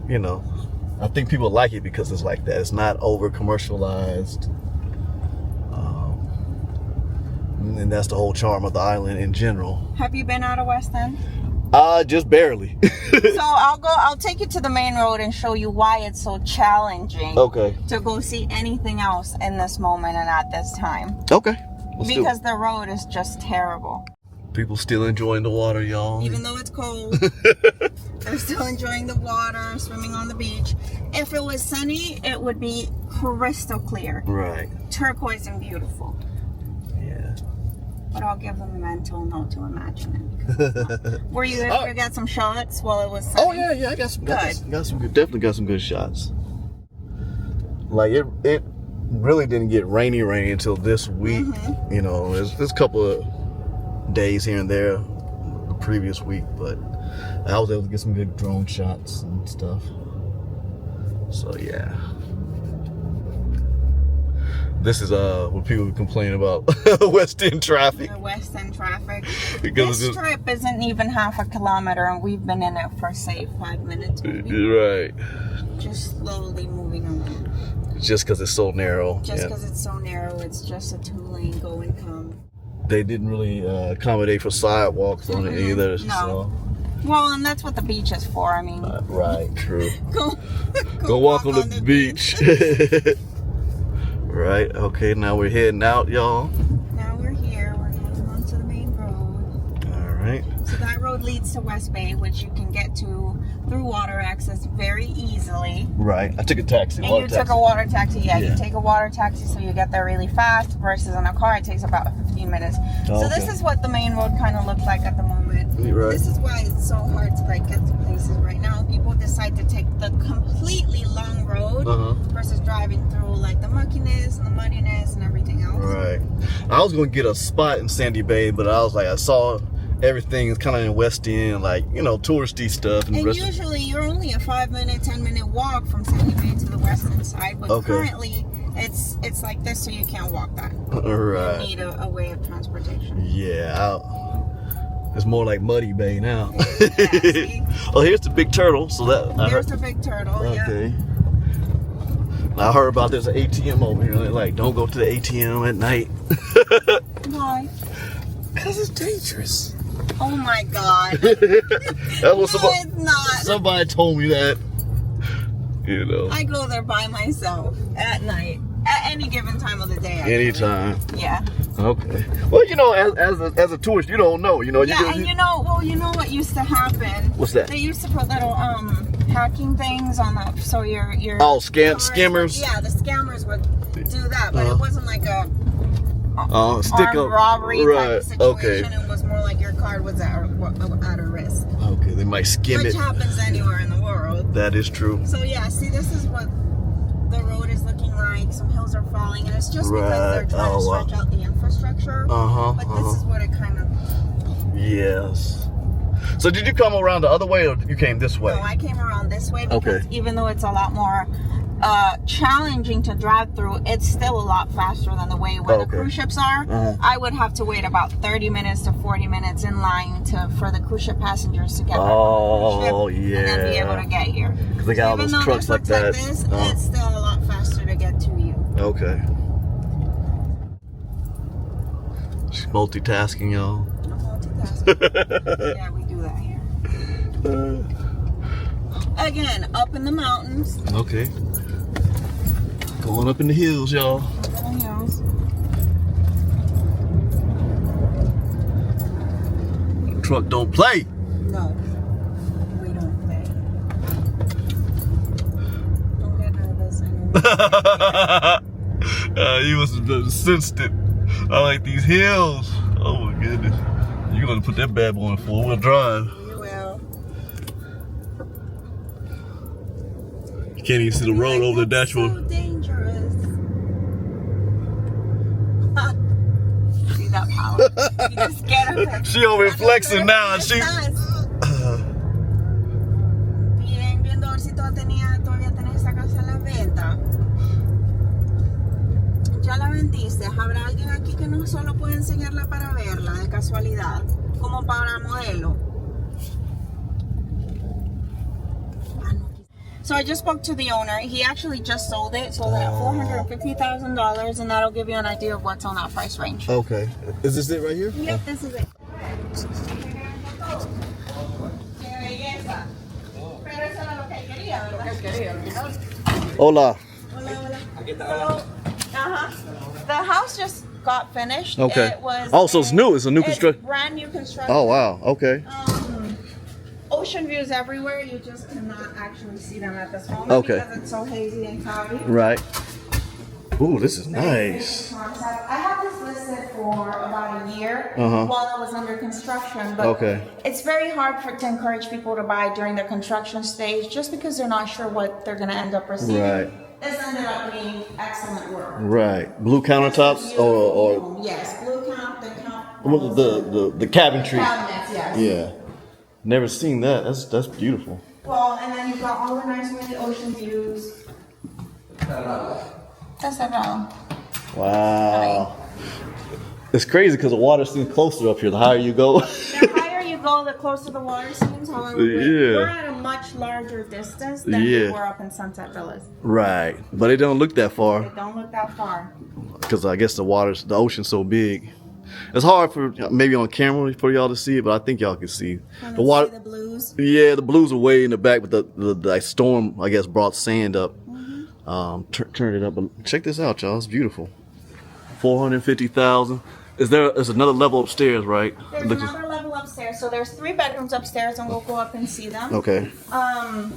Speaker 2: I think people like it because it's like that. It's not over commercialized, and that's the whole charm of the island in general.
Speaker 1: Have you been out of West End?
Speaker 2: Just barely.
Speaker 1: So I'll take you to the main road and show you why it's so challenging.
Speaker 2: Okay.
Speaker 1: To go see anything else in this moment and at this time.
Speaker 2: Okay.
Speaker 1: Because the road is just terrible.
Speaker 2: People still enjoying the water, y'all.
Speaker 1: Even though it's cold, they're still enjoying the water, swimming on the beach. If it was sunny, it would be crystal clear.
Speaker 2: Right.
Speaker 1: Turquoise and beautiful.
Speaker 2: Yeah.
Speaker 1: But I'll give them a mental note to imagine it. Were you able to get some shots while it was sunny?
Speaker 2: Oh yeah, I got some.
Speaker 1: Good.
Speaker 2: Got some good. Definitely got some good shots. Like it really didn't get rainy until this week.
Speaker 1: Mm-hmm.
Speaker 2: You know, there's a couple of days here and there the previous week, but I was able to get some good drone shots and stuff. So yeah. This is what people complain about West End traffic.
Speaker 1: The West End traffic.
Speaker 2: Because
Speaker 1: this strip isn't even half a kilometer, and we've been in it for say 5 minutes. Maybe.
Speaker 2: Right.
Speaker 1: Just slowly moving along.
Speaker 2: Just because it's so narrow.
Speaker 1: Just because it's so narrow, it's just a 2-lane go and come.
Speaker 2: They didn't really accommodate for sidewalks on it either.
Speaker 1: No.
Speaker 2: So.
Speaker 1: Well, and that's what the beach is for. I mean,
Speaker 2: right, true.
Speaker 1: go
Speaker 2: walk on the beach. Right. Okay. Now we're heading out, y'all.
Speaker 1: Now we're here. We're heading onto the main road.
Speaker 2: All right.
Speaker 1: So that road leads to West Bay, which you can get to through water access very easily.
Speaker 2: Right. I took a taxi.
Speaker 1: And you took a water taxi. Yeah,
Speaker 2: Yeah.
Speaker 1: you take a water taxi, so you get there really fast. Versus in a car, it takes about 15 minutes.
Speaker 2: Oh,
Speaker 1: so this is what the main road kind of looks like at the moment.
Speaker 2: Right.
Speaker 1: This is why it's so hard to like get to places right now. People decide to take the completely long road versus driving through like the muckiness and the muddiness and everything else.
Speaker 2: Right. I was gonna get a spot in Sandy Bay, but I was like, I saw everything is kind of in West End, like, you know, touristy stuff.
Speaker 1: And usually you're only a 5-minute, 10-minute walk from Sandy Bay to the western side, but currently it's like this, so you can't walk that.
Speaker 2: Right.
Speaker 1: You need a way of transportation.
Speaker 2: Yeah. It's more like Muddy Bay now.
Speaker 1: Yeah, see?
Speaker 2: Oh, here's the big turtle. So
Speaker 1: There's the big turtle.
Speaker 2: Okay. I heard about there's an ATM over here. They're like, don't go to the ATM at night.
Speaker 1: Why?
Speaker 2: Because it's dangerous.
Speaker 1: Oh my God.
Speaker 2: That's what
Speaker 1: It's not.
Speaker 2: somebody told me that. You know.
Speaker 1: I go there by myself at night, at any given time of the day. Actually.
Speaker 2: Anytime.
Speaker 1: Yeah.
Speaker 2: Okay. Well, you know, as a tourist, you don't know. You know.
Speaker 1: Yeah, and you know what used to happen?
Speaker 2: What's that?
Speaker 1: They used to put little hacking things on the your
Speaker 2: skimmers.
Speaker 1: Yeah, the scammers would do that, but it wasn't like a
Speaker 2: stick
Speaker 1: armed robbery type of situation.
Speaker 2: Okay.
Speaker 1: It was more like your card was at a risk.
Speaker 2: Okay, they might skim
Speaker 1: Which
Speaker 2: it.
Speaker 1: happens anywhere in the world.
Speaker 2: That is true.
Speaker 1: So yeah, see, this is what the road is looking like. Some hills are falling, and it's just because they're trying to stretch out the infrastructure. But this is what it kind of.
Speaker 2: Yes. So did you come around the other way, or you came this way?
Speaker 1: No, I came around this way because even though it's a lot more challenging to drive through, it's still a lot faster than the way where the cruise ships are. I would have to wait about 30 minutes to 40 minutes in line for the cruise ship passengers to get back on the cruise ship and then be able to get here.
Speaker 2: Because they got all those trucks like that.
Speaker 1: This, it's still a lot faster to get to you.
Speaker 2: Okay. She's multitasking, y'all.
Speaker 1: I'm multitasking. Yeah, we do that here. Again, up in the mountains.
Speaker 2: Okay. Going up in the hills, y'all. Truck don't play.
Speaker 1: No, we don't play. Don't get nervous.
Speaker 2: You must have sensed it. I like these hills. Oh my goodness. You're gonna put that bad boy in 4-wheel drive.
Speaker 1: You will.
Speaker 2: You can't even see the road over the dashboard.
Speaker 1: So dangerous. See that power? You just get her.
Speaker 2: She over here flexing now, and she.
Speaker 1: Bien, viendo a ver si todavía tenés esa casa en la venta. Ya la vendiste. ¿Habrá alguien aquí que no solo puede enseñarla para verla de casualidad? Como para modelo. So I just spoke to the owner. He actually just sold it. Sold it at $450,000, and that'll give you an idea of what's on that price range.
Speaker 2: Okay. Is this it right here?
Speaker 1: Yep, this is it.
Speaker 2: Hola.
Speaker 1: The house just got finished.
Speaker 2: Okay.
Speaker 1: It was
Speaker 2: Oh, so it's new. It's a new construction.
Speaker 1: Brand new construction.
Speaker 2: Oh wow. Okay.
Speaker 1: Ocean views everywhere. You just cannot actually see them at this moment
Speaker 2: Okay.
Speaker 1: because it's so hazy and cloudy.
Speaker 2: Right. Ooh, this is nice.
Speaker 1: I had this listed for about a year
Speaker 2: Uh-huh.
Speaker 1: while it was under construction, but
Speaker 2: Okay.
Speaker 1: it's very hard to encourage people to buy during the construction stage just because they're not sure what they're going to end up receiving.
Speaker 2: Right.
Speaker 1: This ended up being excellent work.
Speaker 2: Right. Blue countertops or
Speaker 1: yes, blue count
Speaker 2: the cabinetry.
Speaker 1: cabinets, yes.
Speaker 2: Yeah. Never seen that. That's beautiful.
Speaker 1: Well, and then you've got all the nice really ocean views. That's cerrado.
Speaker 2: Wow. It's crazy because the water seems closer up here. The higher you go.
Speaker 1: The higher you go, the closer the water seems. However,
Speaker 2: Yeah.
Speaker 1: we're at a much larger distance than
Speaker 2: Yeah.
Speaker 1: we were up in Sunset Villas.
Speaker 2: Right. But it don't look that far
Speaker 1: They don't look that far.
Speaker 2: because I guess the ocean's so big. It's hard for maybe on camera for y'all to see it, but I think y'all can see the water.
Speaker 1: See the blues.
Speaker 2: Yeah, the blues are way in the back, but the storm, I guess, brought sand up. Turned it up. But check this out, y'all. It's beautiful. 450,000. There's another level upstairs, right?
Speaker 1: There's another level upstairs. So there's 3 bedrooms upstairs, and we'll go up and see them.
Speaker 2: Okay.
Speaker 1: And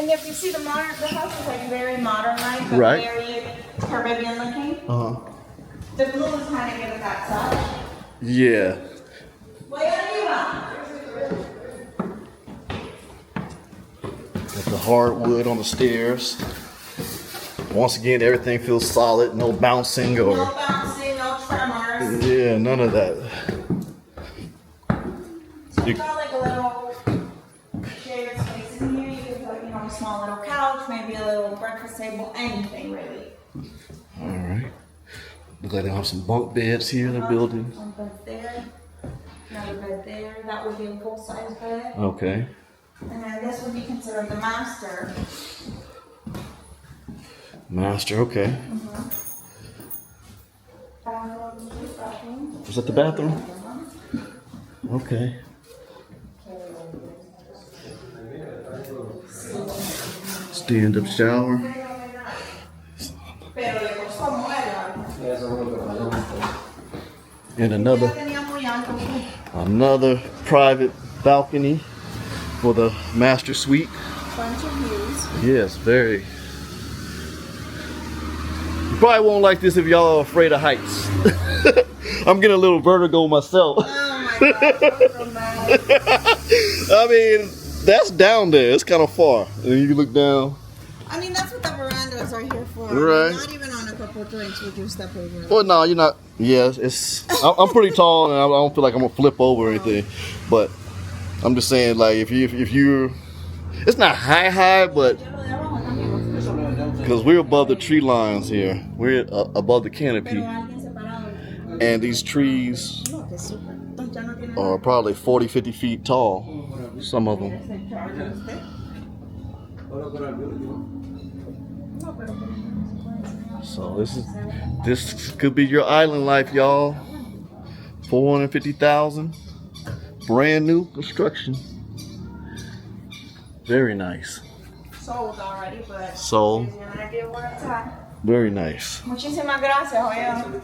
Speaker 1: if you see the house is like very modern-like, but
Speaker 2: Right.
Speaker 1: very Caribbean looking.
Speaker 2: Uh-huh.
Speaker 1: The blue is kind of give it that touch.
Speaker 2: Yeah.
Speaker 1: Voy arriba.
Speaker 2: Got the hardwood on the stairs. Once again, everything feels solid. No bouncing
Speaker 1: No
Speaker 2: or
Speaker 1: bouncing, no tremors.
Speaker 2: yeah, none of that.
Speaker 1: So you've got like a little shared space in here. You could put, a small little couch, maybe a little breakfast table, anything really.
Speaker 2: All right. Look like they have some bunk beds here in the building.
Speaker 1: One bed there, another bed there. That would be a full-size bed.
Speaker 2: Okay.
Speaker 1: And then this would be considered the master.
Speaker 2: Master, okay.
Speaker 1: Bathroom.
Speaker 2: Was that the bathroom? Okay. Stand-up shower.
Speaker 1: Pero le costó moverla.
Speaker 2: And
Speaker 1: Ya tenía muy alto.
Speaker 2: another private balcony for the master suite.
Speaker 1: Bunch of views.
Speaker 2: Yes, very. You probably won't like this if y'all are afraid of heights. I'm getting a little vertigo myself.
Speaker 1: Oh my God, so dramatic.
Speaker 2: I mean, that's down there. It's kind of far. And you can look down.
Speaker 1: I mean, that's what the verandas are here for.
Speaker 2: Right.
Speaker 1: Not even on a couple drinks would you step over.
Speaker 2: Well, no, you're not. Yeah, I'm pretty tall, and I don't feel like I'm gonna flip over or anything. But I'm just saying, like, if you're, it's not high, but because we're above the tree lines here, we're above the canopy, and these trees are probably 40, 50 feet tall. Some of them. So this could be your island life, y'all. 450,000, brand new construction. Very nice.
Speaker 1: Sold already, but
Speaker 2: Sold.
Speaker 1: gives you an idea where it's at.
Speaker 2: Very nice.
Speaker 1: Muchísimas gracias, oye.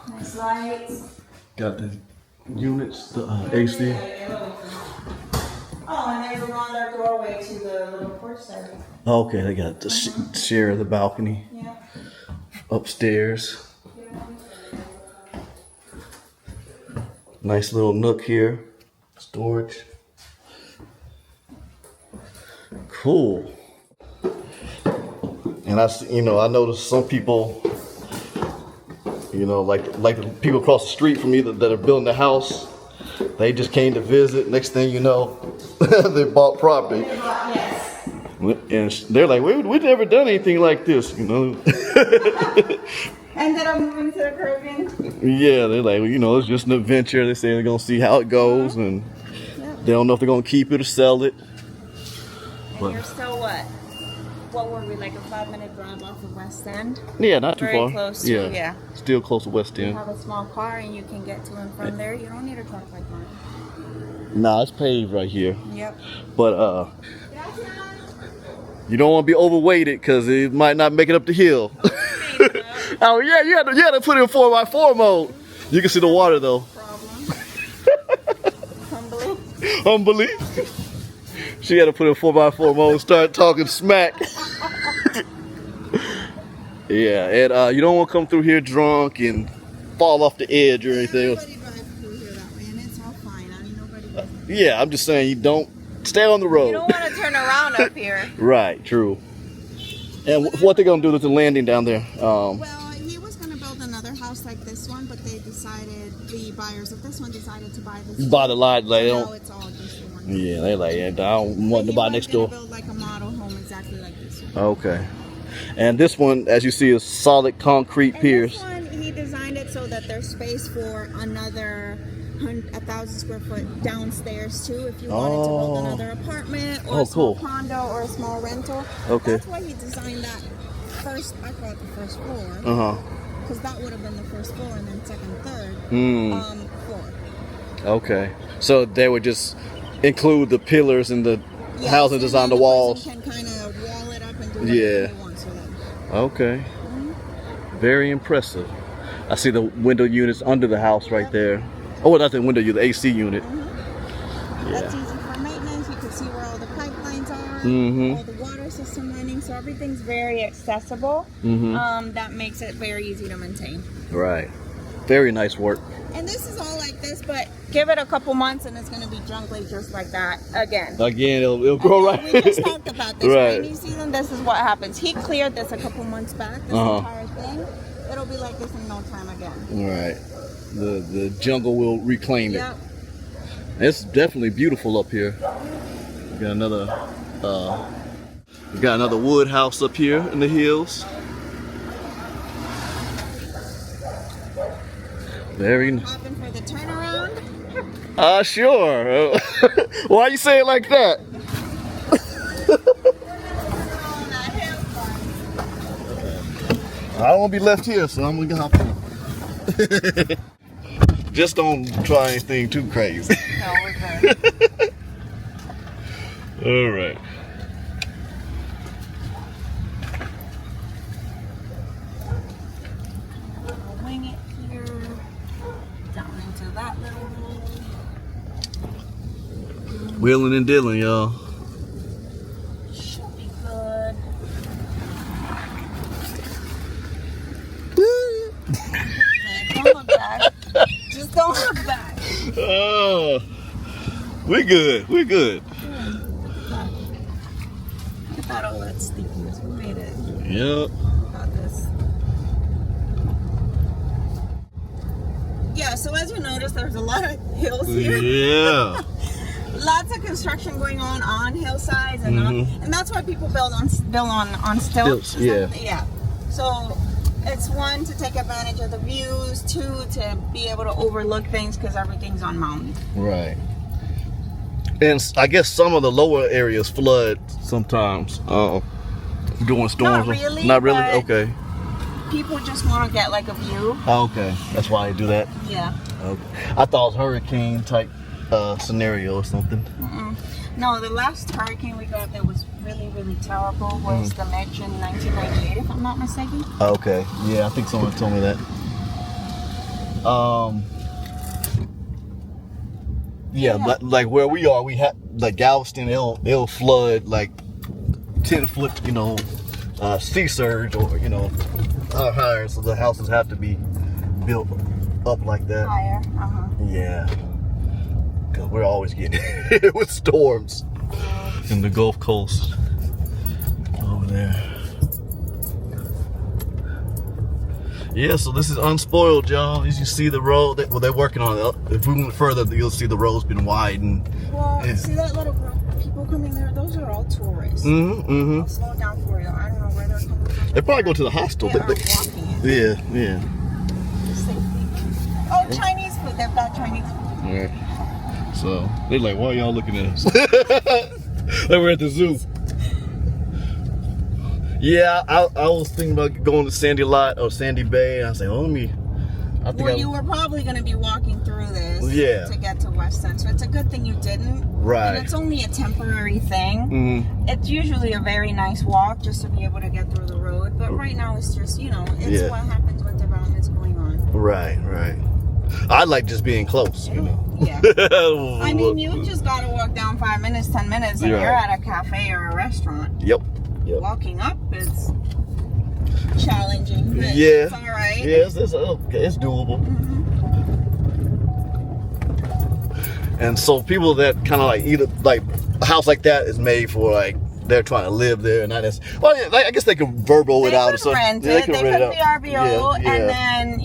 Speaker 1: Nice lights.
Speaker 2: Got the units, the AC.
Speaker 1: Oh, and there's another doorway to the little porch there.
Speaker 2: Okay, they got the share of the balcony
Speaker 1: Yeah.
Speaker 2: upstairs. Nice little nook here, storage. Cool. And I noticed some people, like the people across the street from me that are building a house, they just came to visit. Next thing you know, they bought property.
Speaker 1: Yes.
Speaker 2: And they're like, we've never done anything like this,
Speaker 1: Ended up moving to the Caribbean.
Speaker 2: Yeah, they're like, it's just an adventure. They say they're gonna see how it goes, and they don't know if they're gonna keep it or sell it.
Speaker 1: And you're still what? What were we, like a 5-minute drive off of West End?
Speaker 2: Yeah, not too
Speaker 1: Very
Speaker 2: far.
Speaker 1: close to, yeah.
Speaker 2: Still close to West
Speaker 1: You
Speaker 2: End.
Speaker 1: have a small car and you can get to and from there. You don't need a truck like mine.
Speaker 2: Nah, it's paved right here.
Speaker 1: Yep.
Speaker 2: But you don't want to be overweighted because it might not make it up the hill. Oh yeah, you had to put it in 4x4 mode. You can see the water though. Humbly. She had to put it in 4x4 mode and start talking smack. Yeah, and you don't want to come through here drunk and fall off the edge or anything.
Speaker 1: Everybody drives through here that way, and it's all fine. I mean, nobody does it.
Speaker 2: Yeah, I'm just saying you don't stay on the road.
Speaker 1: You don't want to turn around up here.
Speaker 2: Right, true. And what they gonna do with the landing down there?
Speaker 1: Well, he was going to build another house like this one, but the buyers of this one decided to buy this.
Speaker 2: Buy the lot, like they
Speaker 1: Now
Speaker 2: don't.
Speaker 1: it's all just one.
Speaker 2: Yeah, they like, yeah, I don't want to buy next door.
Speaker 1: Build like a model home exactly like this one.
Speaker 2: Okay. And this one, as you see, is solid concrete piers.
Speaker 1: This one, he designed it so that there's space for another 1,000 square foot downstairs too, if you wanted to build another apartment or a small condo or a small rental.
Speaker 2: Okay.
Speaker 1: That's why he designed that first. I call it the first floor. Because that would have been the first floor, and then second, third floor.
Speaker 2: Okay. So they would just include the pillars and the housing design, the walls.
Speaker 1: You can kind of wall it up and do whatever you want to them.
Speaker 2: Okay. Very impressive. I see the window units under the house right there. Oh, not the window unit, the AC unit.
Speaker 1: That's easy for maintenance. You can see where all the pipelines are, all the water system running, so everything's very accessible. That makes it very easy to maintain.
Speaker 2: Right. Very nice work.
Speaker 1: And this is all like this, but give it a couple months and it's going to be jungly just like that again.
Speaker 2: Again, it'll grow right.
Speaker 1: We just talked about this.
Speaker 2: Right.
Speaker 1: In New Zealand, this is what happens. He cleared this a couple months back, this entire thing. It'll be like this in no time again.
Speaker 2: Right. The jungle will reclaim it.
Speaker 1: Yep.
Speaker 2: It's definitely beautiful up here. We got another wood house up here in the hills. Very nice.
Speaker 1: Hoping for the turnaround.
Speaker 2: Sure. Why you say it like that? I don't want to be left here, so I'm gonna hop on. Just don't try anything too crazy.
Speaker 1: No, we're good.
Speaker 2: All right.
Speaker 1: We'll wing it here, down into that little hole.
Speaker 2: Wheeling and dealing, y'all.
Speaker 1: Should be good. Don't look back. Just don't look back.
Speaker 2: Oh, we good. We good.
Speaker 1: Look at that, all that stickiness. We made it.
Speaker 2: Yep.
Speaker 1: Got this. Yeah, so as you notice, there's a lot of hills here.
Speaker 2: Yeah.
Speaker 1: Lots of construction going on hillsides, and and that's why people build on stilts.
Speaker 2: Yeah.
Speaker 1: Yeah. So it's one, to take advantage of the views, two, to be able to overlook things because everything's on mountain.
Speaker 2: Right. And I guess some of the lower areas flood sometimes. During storms.
Speaker 1: Not really.
Speaker 2: Not really.
Speaker 1: But
Speaker 2: Okay.
Speaker 1: people just want to get like a view.
Speaker 2: Okay. That's why they do that.
Speaker 1: Yeah.
Speaker 2: Okay. I thought it was hurricane type scenario or something.
Speaker 1: No, the last hurricane we got that was really, really terrible was the Mitch in 1998, if I'm not mistaken.
Speaker 2: Okay. Yeah, I think someone told me that. Yeah, but like where we are, we have like Galveston. It'll flood like 10-foot, sea surge, or higher. So the houses have to be built up like that.
Speaker 1: Higher.
Speaker 2: Yeah, because we're always getting hit with storms in the Gulf Coast over there. Yeah, so this is unspoiled, y'all. As you see the road, they're working on it. If we went further, you'll see the road's been widened.
Speaker 1: Well, see that little group of people coming there? Those are all tourists.
Speaker 2: Mm-hmm.
Speaker 1: I'll slow down for you. I don't know where they're coming from.
Speaker 2: They probably go to the hostel.
Speaker 1: They are walking it.
Speaker 2: Yeah.
Speaker 1: Oh, Chinese food. They've got Chinese food.
Speaker 2: Yeah. So they're like, why are y'all looking at us? They were at the zoo. Yeah, I was thinking about going to Sandy Bay. And I was like, let me
Speaker 1: Well, you were probably going to be walking through this to get to West End, so it's a good thing you didn't.
Speaker 2: Right.
Speaker 1: And it's only a temporary thing. It's usually a very nice walk just to be able to get through the road, but right now it's just, it's what happens when development's going on.
Speaker 2: Right. I like just being close,
Speaker 1: Yeah. I mean, you just got to walk down 5 minutes, 10 minutes, and you're at a cafe or a restaurant.
Speaker 2: Yep.
Speaker 1: Walking up is challenging, but
Speaker 2: yeah,
Speaker 1: it's all right.
Speaker 2: Yeah, it's doable. And so people that kind of like either like a house like that is made for like they're trying to live there and not as well. Yeah, I guess they can verbal it out or something.
Speaker 1: They can rent it. VRBO and then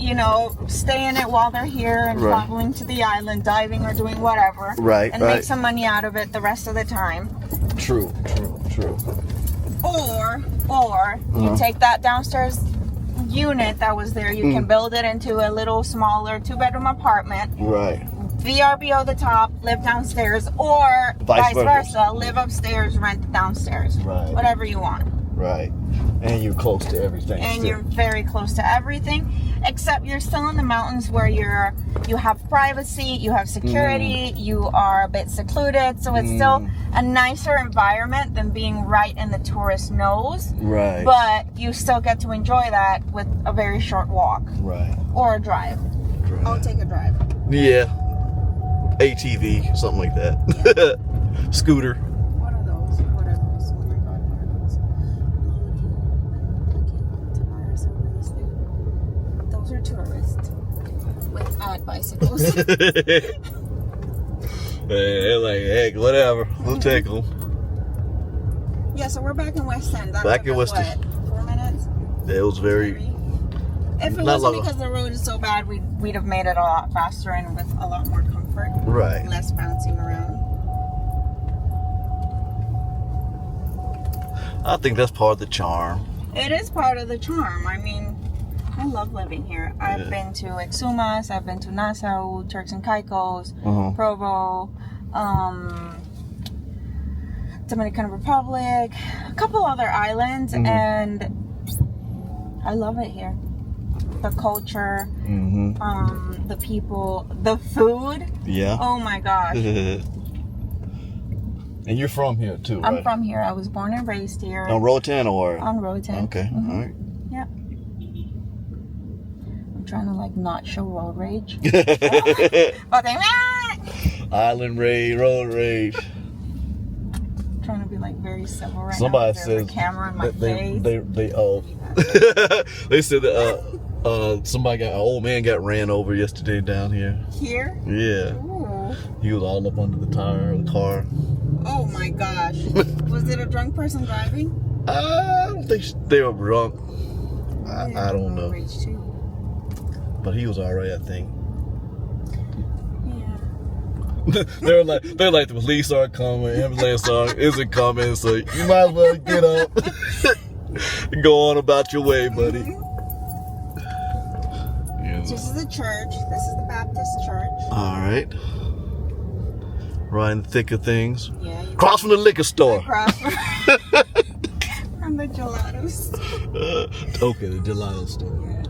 Speaker 1: stay in it while they're here and traveling to the island, diving or doing whatever. And make some money out of it the rest of the time.
Speaker 2: True.
Speaker 1: Or you take that downstairs unit that was there, you can build it into a little smaller 2-bedroom apartment. VRBO the top, live downstairs, or vice versa, live upstairs, rent downstairs. Whatever you want.
Speaker 2: And you're close to everything.
Speaker 1: And you're very close to everything, except you're still in the mountains where you have privacy, you have security, you are a bit secluded, so it's still a nicer environment than being right in the tourist nose. But you still get to enjoy that with a very short walk. Or a drive. I'll take a drive.
Speaker 2: Yeah. ATV, something like that. Scooter.
Speaker 1: What are those? Oh my God, what are those? Those are tourists with odd bicycles.
Speaker 2: They're like, heck, whatever. We'll take them.
Speaker 1: Yeah, so we're back in West End.
Speaker 2: Back in West End.
Speaker 1: 4 minutes?
Speaker 2: It was very...
Speaker 1: If it wasn't because the road is so bad, we'd have made it a lot faster and with a lot more comfort. Less bouncing around.
Speaker 2: I think that's part of the charm.
Speaker 1: It is part of the charm. I mean, I love living here. I've been to Exumas, I've been to Nassau, Turks and Caicos, Provo, Dominican Republic, a couple other islands, and I love it here. The culture, the people, the food. Yeah. Oh my gosh.
Speaker 2: And you're from here too, right?
Speaker 1: I'm from here. I was born and raised here.
Speaker 2: On Roatan or?
Speaker 1: On Roatan.
Speaker 2: Okay, all right.
Speaker 1: Yeah. I'm trying to not show road rage.
Speaker 2: Island rage, road rage.
Speaker 1: Trying to be very civil right
Speaker 2: Somebody
Speaker 1: now.
Speaker 2: says
Speaker 1: a camera in my face.
Speaker 2: They said that somebody an old man got ran over yesterday down here.
Speaker 1: Here?
Speaker 2: Yeah.
Speaker 1: Ooh.
Speaker 2: He was all up under the tire of the car.
Speaker 1: Oh my gosh. Was it a drunk person driving?
Speaker 2: I don't think they were drunk. I don't know.
Speaker 1: Too.
Speaker 2: But he was alright, I think.
Speaker 1: Yeah.
Speaker 2: they're like the police are coming, ambulance isn't coming, so you might as well get up and go on about your way, buddy.
Speaker 1: This is the church. This is the Baptist church.
Speaker 2: All right. Right in the thick of things.
Speaker 1: Yeah.
Speaker 2: Across from the liquor store.
Speaker 1: Across from the gelato store.
Speaker 2: Okay, the gelato store.
Speaker 1: Yeah.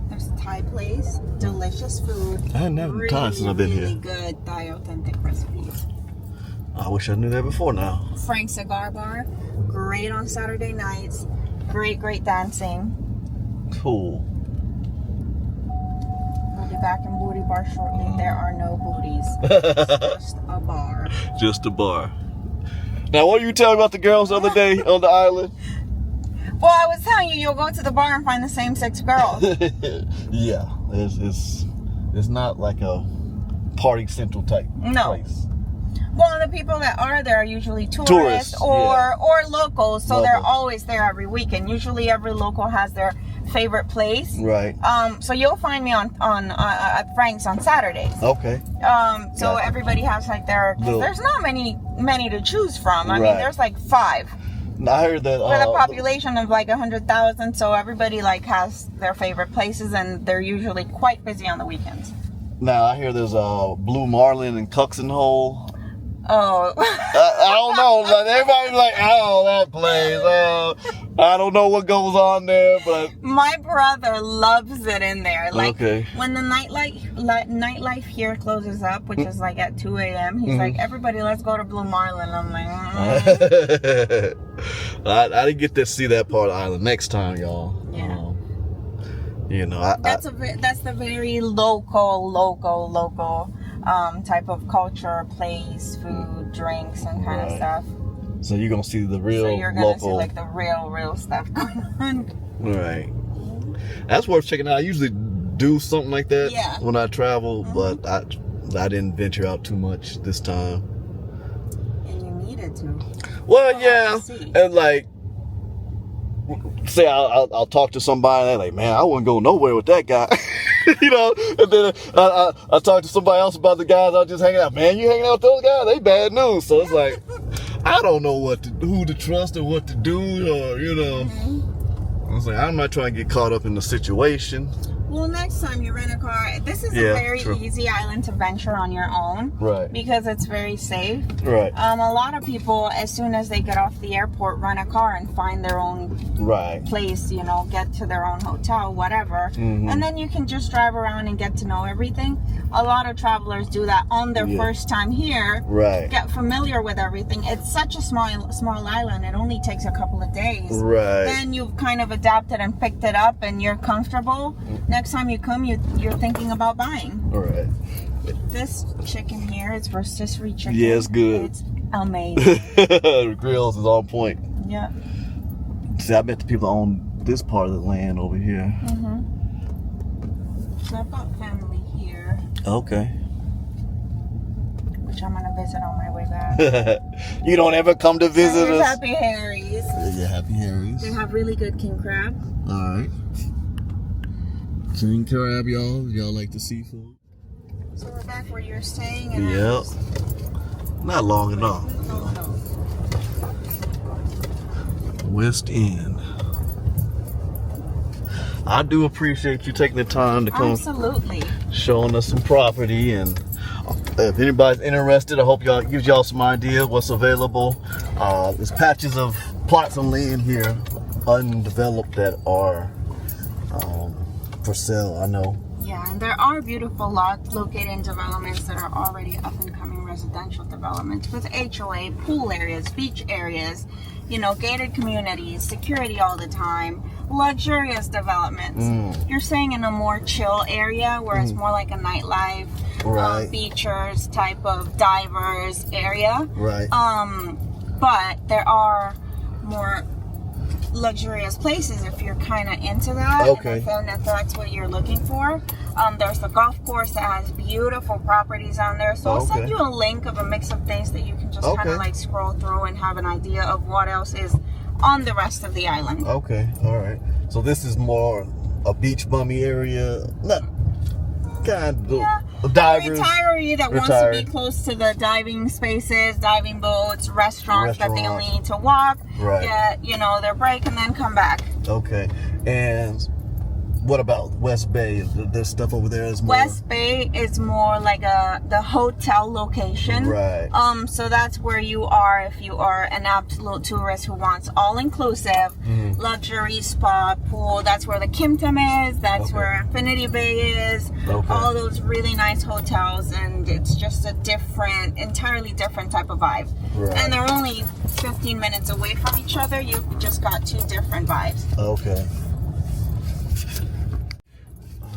Speaker 1: There's a Thai place. Delicious food.
Speaker 2: I hadn't had time since I've been here.
Speaker 1: Really good Thai authentic recipes.
Speaker 2: I wish I knew that before now.
Speaker 1: Frank's Cigar Bar. Great on Saturday nights. Great dancing.
Speaker 2: Cool.
Speaker 1: We'll be back in Booty Bar shortly. There are no booties. It's just a bar.
Speaker 2: Just a bar. Now, what were you telling me about the girls the other day on the island?
Speaker 1: Well, I was telling you, you'll go to the bar and find the same 6 girls.
Speaker 2: Yeah. It's not like a party central type place.
Speaker 1: Well, the people that are there are usually tourists or locals, so they're always there every weekend. Usually, every local has their favorite place.
Speaker 2: Right.
Speaker 1: So you'll find me on at Frank's on Saturdays.
Speaker 2: Okay.
Speaker 1: So everybody has there's not many to choose from. I mean, there's 5.
Speaker 2: I heard that
Speaker 1: with a population of 100,000, so everybody has their favorite places, and they're usually quite busy on the weekends.
Speaker 2: Now I hear there's Blue Marlin and Cuxon Hole.
Speaker 1: Oh.
Speaker 2: I don't know. Everybody's like, oh, that place. I don't know what goes on there, but
Speaker 1: My brother loves it in there. Like
Speaker 2: okay.
Speaker 1: when the nightlife here closes up, which is like at 2 a.m., he's like, everybody, let's go to Blue Marlin. I'm like,
Speaker 2: I didn't get to see that part of the island. Next time, y'all.
Speaker 1: Yeah.
Speaker 2: You know,
Speaker 1: that's the very local type of culture, place, food, drinks, and kind of stuff.
Speaker 2: So you're gonna see the real
Speaker 1: So you're gonna
Speaker 2: local,
Speaker 1: see like the real stuff going on.
Speaker 2: Right. That's worth checking out. I usually do something like that when I travel, but I didn't venture out too much this time.
Speaker 1: And you needed to.
Speaker 2: Well, yeah, and like, say I'll talk to somebody, and they're like, man, I wouldn't go nowhere with that guy. You know, and then I talk to somebody else about the guys I was just hanging out. Man, you hanging out with those guys? They bad news. So it's like, I don't know who to trust or what to do, or you know. I was like, I'm not trying to get caught up in the situation.
Speaker 1: Well, next time you rent a car, this is a very easy island to venture on your own.
Speaker 2: Right.
Speaker 1: Because it's very safe.
Speaker 2: Right.
Speaker 1: A lot of people, as soon as they get off the airport, rent a car and find their own place, you know, get to their own hotel, whatever. And then you can just drive around and get to know everything. A lot of travelers do that on their first time here.
Speaker 2: Right.
Speaker 1: Get familiar with everything. It's such a small island. It only takes a couple of days.
Speaker 2: Right.
Speaker 1: Then you've kind of adapted and picked it up and you're comfortable. Next time you come, you're thinking about buying.
Speaker 2: All right.
Speaker 1: This chicken here is rotisserie chicken.
Speaker 2: Yeah, it's good.
Speaker 1: It's amazing.
Speaker 2: The grills is on point.
Speaker 1: Yeah.
Speaker 2: See, I bet the people own this part of the land over here.
Speaker 1: So I've got family here,
Speaker 2: Okay.
Speaker 1: which I'm gonna visit on my way back.
Speaker 2: You don't ever come to visit
Speaker 1: Here's
Speaker 2: us?
Speaker 1: Happy Harry's.
Speaker 2: Yeah, Happy Harry's.
Speaker 1: They have really good king crab.
Speaker 2: All right. King crab, y'all. Y'all like the seafood?
Speaker 1: So we're back where you're staying. And
Speaker 2: Yep. Not long enough. West End. I do appreciate you taking the time to come.
Speaker 1: Absolutely.
Speaker 2: Showing us some property, and if anybody's interested, I hope y'all gives y'all some idea what's available. There's patches of plots of land here, undeveloped, that are for sale. I know.
Speaker 1: Yeah, and there are beautiful lots located in developments that are already up and coming residential developments with HOA, pool areas, beach areas, you know, gated communities, security all the time, luxurious developments. You're staying in a more chill area where it's more like a nightlife, beachers type of divers area.
Speaker 2: Right.
Speaker 1: But there are more luxurious places if you're kind of into that.
Speaker 2: Okay.
Speaker 1: And if that's what you're looking for. There's the golf course that has beautiful properties on there. So I'll send you a link of a mix of things that you can just kind of like scroll through and have an idea of what else is on the rest of the island.
Speaker 2: Okay. All right. So this is more a beach bummy area. Not kind of divers.
Speaker 1: Retiree that wants to be close to the diving spaces, diving boats, restaurants that they only need to walk, get, you know, their break and then come back.
Speaker 2: Okay. And what about West Bay? There's stuff over there is more...
Speaker 1: West Bay is more like the hotel location.
Speaker 2: Right.
Speaker 1: So that's where you are if you are an absolute tourist who wants all-inclusive, luxury spa, pool. That's where the Kimpton is. That's where Infinity Bay is. All those really nice hotels, and it's just a entirely different type of vibe.
Speaker 2: Right.
Speaker 1: And they're only 15 minutes away from each other. You've just got two different vibes.
Speaker 2: Okay.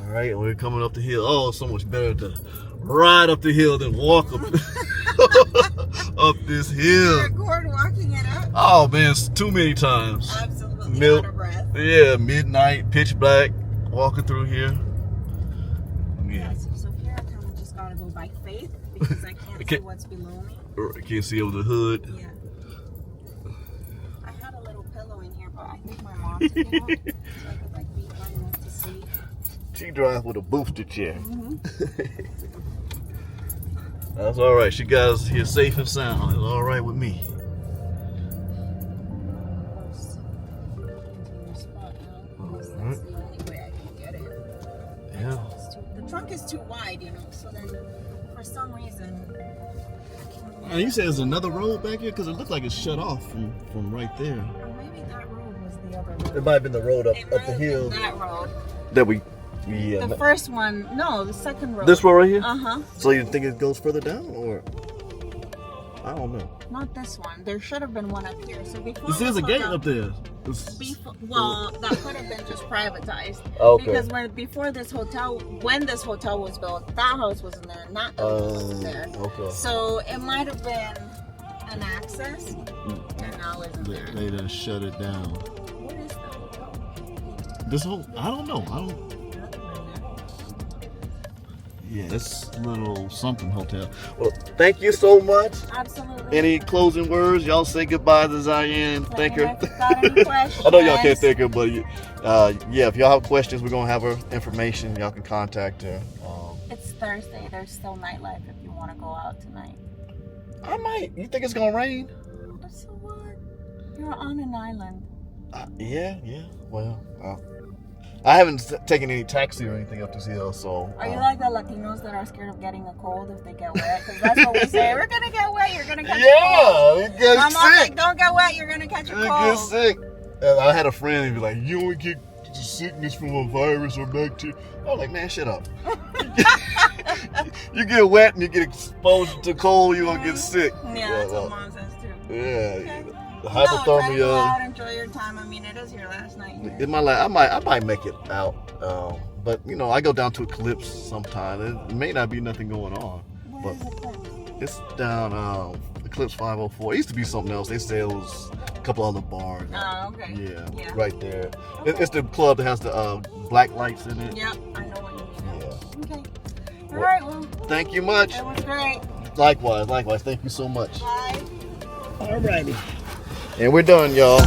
Speaker 2: All right, we're coming up the hill. Oh, it's so much better to ride up the hill than walk up up this hill.
Speaker 1: Record walking it up.
Speaker 2: Oh man, it's too many times.
Speaker 1: Absolutely out of breath.
Speaker 2: Yeah, midnight, pitch black, walking through here.
Speaker 1: Yeah. So here I kind of just gotta go by faith because I can't see what's below me.
Speaker 2: I can't see over the hood.
Speaker 1: Yeah. I had a little pillow in here, but I think my mom took it out, so I could like be high enough to see.
Speaker 2: She drives with a booster chair. That's all right. She got us here safe and sound. It's all right with me.
Speaker 1: That's the only way I can get it.
Speaker 2: Yeah.
Speaker 1: The trunk is too wide, you know, so then for some reason...
Speaker 2: And you said there's another road back here? Because it looked like it's shut off from right there.
Speaker 1: Or maybe that road was
Speaker 3: It might have been the road up the hill.
Speaker 1: That road.
Speaker 2: That we, yeah.
Speaker 1: The first one, no, the second road.
Speaker 2: This road right here?
Speaker 1: Uh-huh.
Speaker 3: So you think it goes further down, or? I don't know.
Speaker 1: Not this one. There should have been one up here. So before
Speaker 3: This is a gate
Speaker 1: hotel-
Speaker 3: up there.
Speaker 1: Well, that could have been just privatized.
Speaker 3: Okay.
Speaker 1: Because when this hotel was built, that house wasn't there, and that building wasn't there.
Speaker 3: Okay.
Speaker 1: So it might have been an access, and now isn't there.
Speaker 3: They done shut it down.
Speaker 1: What is the hotel?
Speaker 3: This whole, I don't know. Yeah, it's a little something hotel. Well, thank you so much.
Speaker 1: Absolutely.
Speaker 3: Any closing words? Y'all say goodbye to Zyann. Thank her.
Speaker 1: If you've got any questions.
Speaker 3: I know y'all can't thank her, but yeah, if y'all have questions, we're gonna have her information. Y'all can contact her.
Speaker 1: It's Thursday. There's still nightlife if you want to go out tonight.
Speaker 3: I might. You think it's gonna rain?
Speaker 1: So what? You're on an island.
Speaker 3: Yeah. Well, I haven't taken any taxi or anything up this hill, so.
Speaker 1: Are you like the Latinos that are scared of getting a cold if they get wet? Because that's what we say. We're gonna get wet. You're gonna catch a cold.
Speaker 3: Yeah, you get
Speaker 1: I'm
Speaker 3: sick.
Speaker 1: like, don't get wet. You're gonna catch a
Speaker 3: You
Speaker 1: cold.
Speaker 3: get sick. And I had a friend who'd be like, "You only get sickness from a virus or bacteria." I was like, "Man, shut up." You get wet and you get exposed to cold, you're gonna get sick.
Speaker 1: Yeah, that's what mom says too.
Speaker 3: Yeah.
Speaker 1: Okay.
Speaker 3: The
Speaker 1: No, try to go
Speaker 3: hypothermia.
Speaker 1: out, enjoy your time. I mean, it is your last night here.
Speaker 3: In my life, I might make it out, but I go down to Eclipse sometime. It may not be nothing going on,
Speaker 1: Where
Speaker 3: but
Speaker 1: is it?
Speaker 3: it's down Eclipse 504. It used to be something else. They say it was a couple other bars.
Speaker 1: Oh, okay.
Speaker 3: Yeah, right there. It's the club that has the black lights in it.
Speaker 1: Yep, I know what you mean.
Speaker 3: Yeah.
Speaker 1: Okay. All right, well,
Speaker 3: Thank you much.
Speaker 1: it was great.
Speaker 3: Likewise. Thank you so much.
Speaker 1: Bye.
Speaker 3: Alrighty. And we're done, y'all.